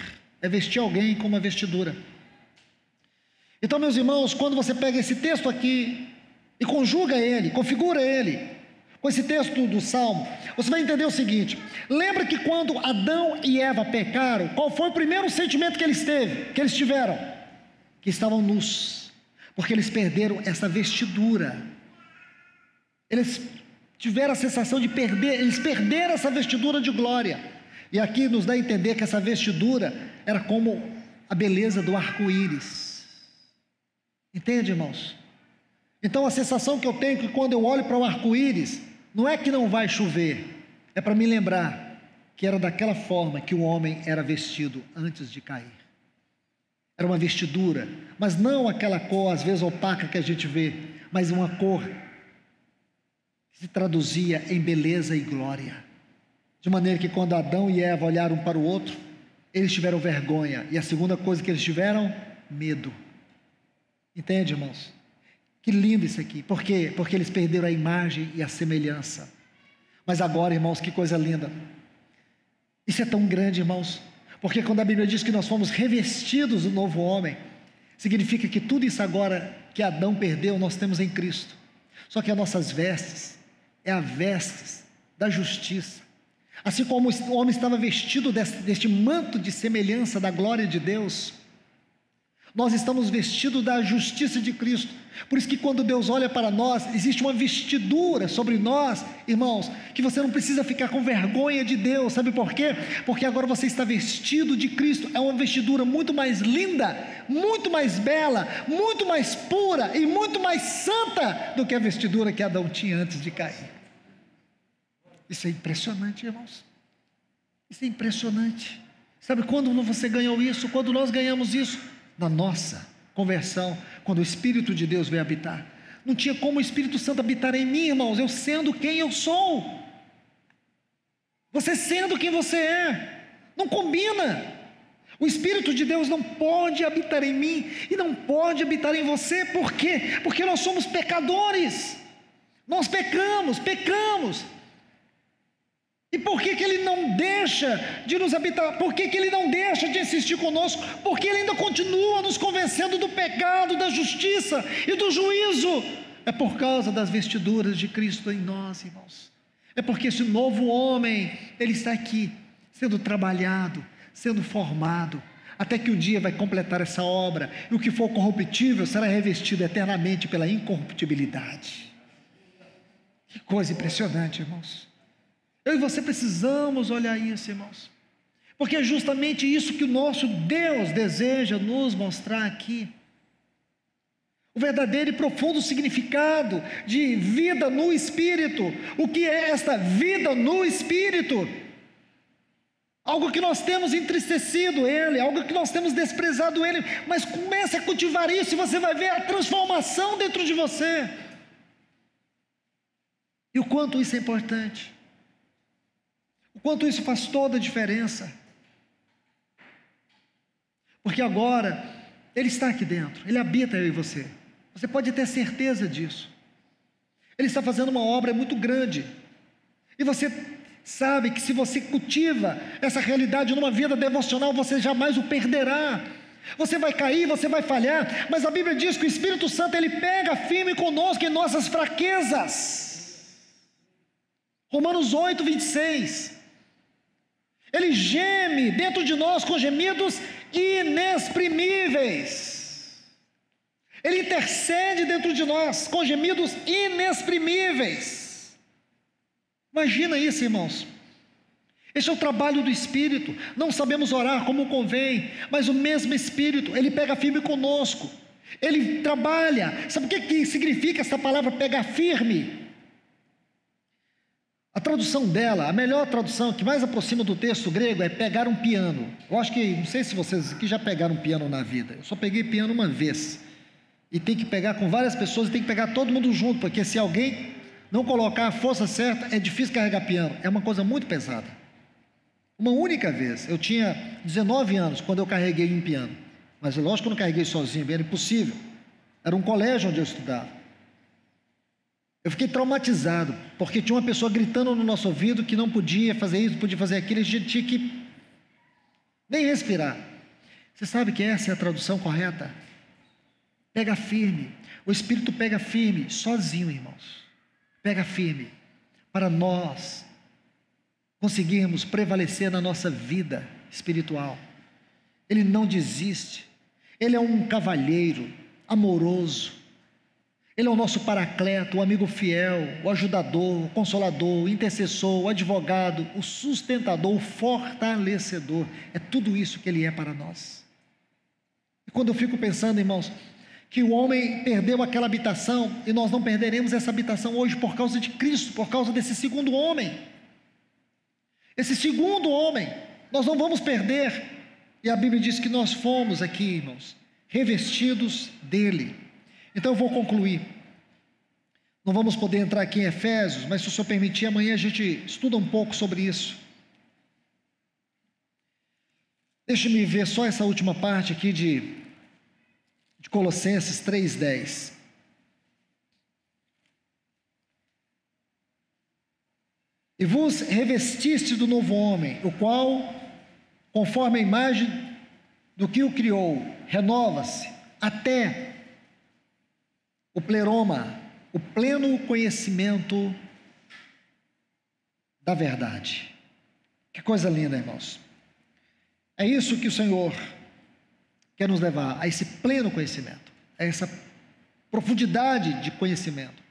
alguém com uma vestidura. Então, meus irmãos, quando você pega esse texto aqui e conjuga ele, configura ele com esse texto do Salmo, você vai entender o seguinte: lembra que quando Adão e Eva pecaram, qual foi o primeiro sentimento que eles tiveram? Que estavam nus, porque eles perderam essa vestidura. Eles tiveram a sensação de perder, eles perderam essa vestidura de glória. E aqui nos dá a entender que essa vestidura era como a beleza do arco-íris. Entende, irmãos? Então a sensação que eu tenho é que quando eu olho para o arco-íris, não é que não vai chover, é para me lembrar que era daquela forma que o homem era vestido antes de cair. Era uma vestidura, mas não aquela cor às vezes opaca que a gente vê, mas uma cor que se traduzia em beleza e glória. De maneira que quando Adão e Eva olharam para o outro, eles tiveram vergonha, e a segunda coisa que eles tiveram, medo. Entende, irmãos? Que lindo isso aqui. Por quê? Porque eles perderam a imagem e a semelhança. Mas agora, irmãos, que coisa linda. Isso é tão grande, irmãos. Porque quando a Bíblia diz que nós fomos revestidos do novo homem, significa que tudo isso agora que Adão perdeu, nós temos em Cristo. Só que as nossas vestes, é a vestes da justiça. Assim como o homem estava vestido deste manto de semelhança da glória de Deus, nós estamos vestidos da justiça de Cristo. Por isso que quando Deus olha para nós, existe uma vestidura sobre nós, irmãos, que você não precisa ficar com vergonha de Deus. Sabe por quê? Porque agora você está vestido de Cristo. É uma vestidura muito mais linda, muito mais bela, muito mais pura e muito mais santa do que a vestidura que Adão tinha antes de cair. Isso é impressionante, irmãos. Isso é impressionante. Sabe quando você ganhou isso? Quando nós ganhamos isso? Na nossa conversão, quando o Espírito de Deus veio habitar. Não tinha como o Espírito Santo habitar em mim, irmãos, eu sendo quem eu sou. Você sendo quem você é. Não combina. O Espírito de Deus não pode habitar em mim e não pode habitar em você. Por quê? Porque nós somos pecadores. Nós pecamos. E por que Ele não deixa de nos habitar? Por que Ele não deixa de insistir conosco? Porque Ele ainda continua nos convencendo do pecado, da justiça e do juízo. É por causa das vestiduras de Cristo em nós, irmãos. É porque esse novo homem, ele está aqui, sendo trabalhado, sendo formado, até que um dia vai completar essa obra, e o que for corruptível será revestido eternamente pela incorruptibilidade. Que coisa impressionante, irmãos. Eu e você precisamos olhar isso, irmãos, porque é justamente isso que o nosso Deus deseja nos mostrar aqui. O verdadeiro e profundo significado de vida no Espírito. O que é esta vida no Espírito? Algo que nós temos entristecido Ele, algo que nós temos desprezado Ele, mas comece a cultivar isso e você vai ver a transformação dentro de você. E o quanto isso é importante. O quanto isso faz toda a diferença. Porque agora, Ele está aqui dentro, Ele habita eu e você. Você pode ter certeza disso. Ele está fazendo uma obra muito grande. E você sabe que se você cultiva essa realidade numa vida devocional, você jamais o perderá. Você vai cair, você vai falhar, mas a Bíblia diz que o Espírito Santo, Ele pega firme conosco em nossas fraquezas. Romanos 8, 26. Ele geme dentro de nós com gemidos inexprimíveis. Ele intercede dentro de nós com gemidos inexprimíveis. Imagina isso, irmãos. Este é o trabalho do Espírito. Não sabemos orar como convém, mas o mesmo Espírito, ele pega firme conosco. Ele trabalha. Sabe o que significa essa palavra pegar firme? A tradução dela, a melhor tradução, que mais aproxima do texto grego, é pegar um piano. Eu acho que, não sei se vocês aqui já pegaram um piano na vida. Eu só peguei piano uma vez. E tem que pegar com várias pessoas, e tem que pegar todo mundo junto, porque se alguém não colocar a força certa, é difícil carregar piano. É uma coisa muito pesada. Uma única vez, eu tinha 19 anos quando eu carreguei um piano. Mas lógico que eu não carreguei sozinho, era impossível. Era um colégio onde eu estudava. Eu fiquei traumatizado, porque tinha uma pessoa gritando no nosso ouvido que não podia fazer isso, não podia fazer aquilo, e a gente tinha que nem respirar. Você sabe que essa é a tradução correta? Pega firme. O Espírito pega firme, sozinho, irmãos. Pega firme, para nós conseguirmos prevalecer na nossa vida espiritual. Ele não desiste. Ele é um cavalheiro amoroso. Ele é o nosso paracleto, o amigo fiel, o ajudador, o consolador, o intercessor, o advogado, o sustentador, o fortalecedor. É tudo isso que ele é para nós. E quando eu fico pensando, irmãos, que o homem perdeu aquela habitação, e nós não perderemos essa habitação hoje por causa de Cristo, por causa desse segundo homem. Esse segundo homem, nós não vamos perder. E a Bíblia diz que nós fomos aqui, irmãos, revestidos dele. Então eu vou concluir. Não vamos poder entrar aqui em Efésios, mas se o Senhor permitir, amanhã a gente estuda um pouco sobre isso. Deixe-me ver só essa última parte aqui de Colossenses 3:10. E vos revestiste do novo homem, o qual, conforme a imagem do que o criou, renova-se até o pleroma, o pleno conhecimento da verdade. Que coisa linda, irmãos. É isso que o Senhor quer nos levar, a esse pleno conhecimento, a essa profundidade de conhecimento.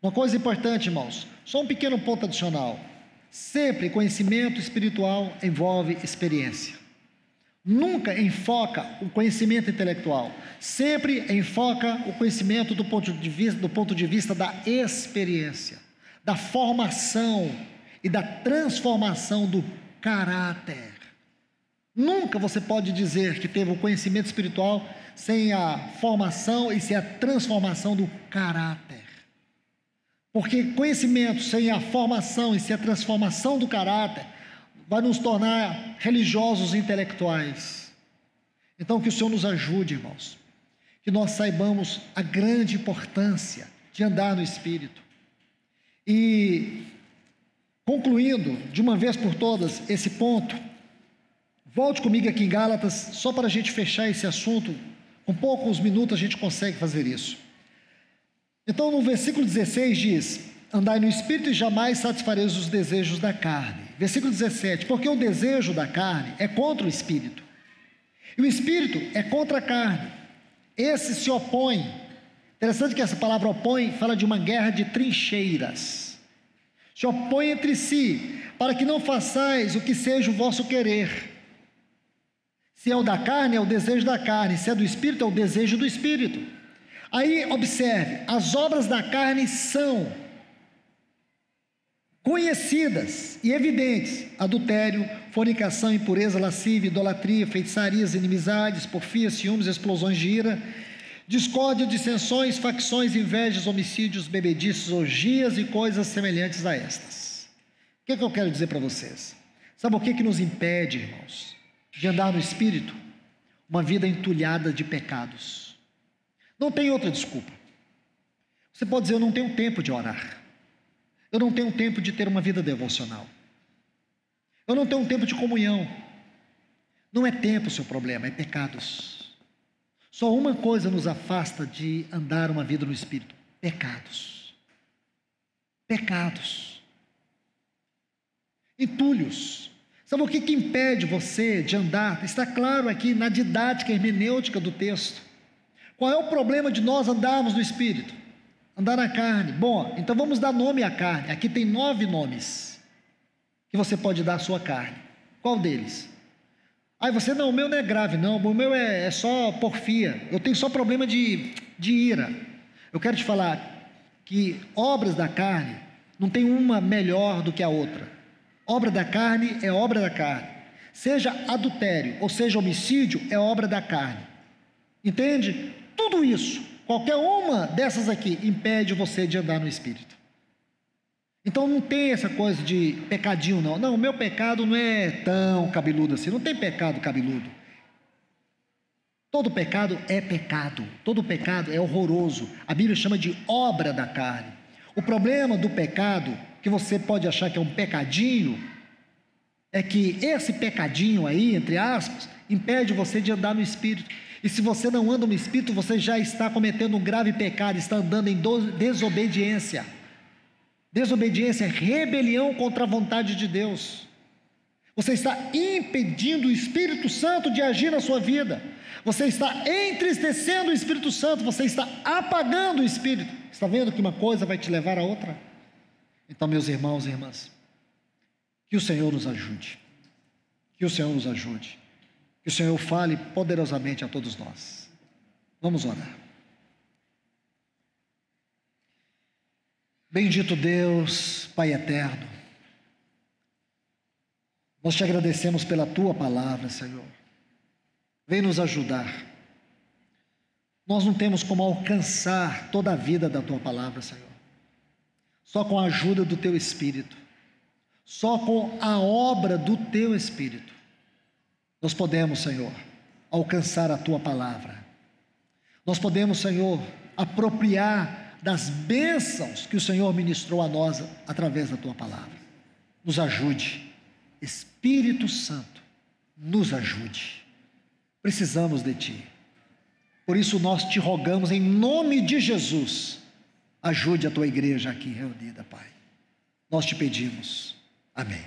Uma coisa importante, irmãos, só um pequeno ponto adicional. Sempre conhecimento espiritual envolve experiência. Nunca enfoca o conhecimento intelectual, sempre enfoca o conhecimento do ponto de vista da experiência, da formação e da transformação do caráter. Nunca você pode dizer que teve o conhecimento espiritual sem a formação e sem a transformação do caráter. Porque conhecimento sem a formação e sem a transformação do caráter vai nos tornar religiosos e intelectuais. Então que o Senhor nos ajude, irmãos, que nós saibamos a grande importância de andar no Espírito. E concluindo de uma vez por todas esse ponto, volte comigo aqui em Gálatas, só para a gente fechar esse assunto, com poucos minutos a gente consegue fazer isso. Então no versículo 16 diz: andai no Espírito e jamais satisfareis os desejos da carne. Versículo 17, porque o desejo da carne é contra o Espírito, e o Espírito é contra a carne. Esse se opõe. Interessante que essa palavra opõe fala de uma guerra de trincheiras. Se opõe entre si, para que não façais o que seja o vosso querer. Se é o da carne, é o desejo da carne. Se é do Espírito, é o desejo do Espírito. Aí, observe, as obras da carne são conhecidas e evidentes: adultério, fornicação, impureza, lascívia, idolatria, feitiçarias, inimizades, porfias, ciúmes, explosões de ira, discórdia, dissensões, facções, invejas, homicídios, bebedices, orgias e coisas semelhantes a estas. O que eu quero dizer para vocês? Sabe o que nos impede, irmãos, de andar no Espírito? Uma vida entulhada de pecados. Não tem outra desculpa. Você pode dizer: eu não tenho tempo de orar, eu não tenho tempo de ter uma vida devocional, eu não tenho tempo de comunhão. Não é tempo o seu problema, é pecados. Só uma coisa nos afasta de andar uma vida no Espírito: pecados. Pecados. Entulhos. Sabe o que impede você de andar? Está claro aqui na didática hermenêutica do texto. Qual é o problema de nós andarmos no Espírito? Andar na carne. Bom, então vamos dar nome à carne. Aqui tem 9 nomes que você pode dar à sua carne. Qual deles? Você não, o meu não é grave, não. O meu é só porfia. Eu tenho só problema de ira. Eu quero te falar que obras da carne não tem uma melhor do que a outra. Obra da carne é obra da carne. Seja adultério ou seja homicídio, é obra da carne. Entende? Tudo isso, qualquer uma dessas aqui, impede você de andar no Espírito. Então não tem essa coisa de pecadinho, não. Não, o meu pecado não é tão cabeludo assim. Não tem pecado cabeludo. Todo pecado é pecado. Todo pecado é horroroso. A Bíblia chama de obra da carne. O problema do pecado, que você pode achar que é um pecadinho, é que esse pecadinho aí, entre aspas, impede você de andar no Espírito. E se você não anda no Espírito, você já está cometendo um grave pecado, está andando em desobediência. Desobediência é rebelião contra a vontade de Deus. Você está impedindo o Espírito Santo de agir na sua vida. Você está entristecendo o Espírito Santo, você está apagando o Espírito. Está vendo que uma coisa vai te levar a outra? Então, meus irmãos e irmãs, que o Senhor nos ajude. Que o Senhor nos ajude. Que o Senhor fale poderosamente a todos nós. Vamos orar. Bendito Deus, Pai eterno, nós te agradecemos pela tua palavra, Senhor. Vem nos ajudar. Nós não temos como alcançar toda a vida da tua palavra, Senhor. Só com a ajuda do teu Espírito, só com a obra do teu Espírito, nós podemos, Senhor, alcançar a tua palavra. Nós podemos, Senhor, apropriar das bênçãos que o Senhor ministrou a nós através da tua palavra. Nos ajude, Espírito Santo, nos ajude. Precisamos de ti. Por isso nós te rogamos em nome de Jesus, ajude a tua igreja aqui reunida, Pai. Nós te pedimos. Amém.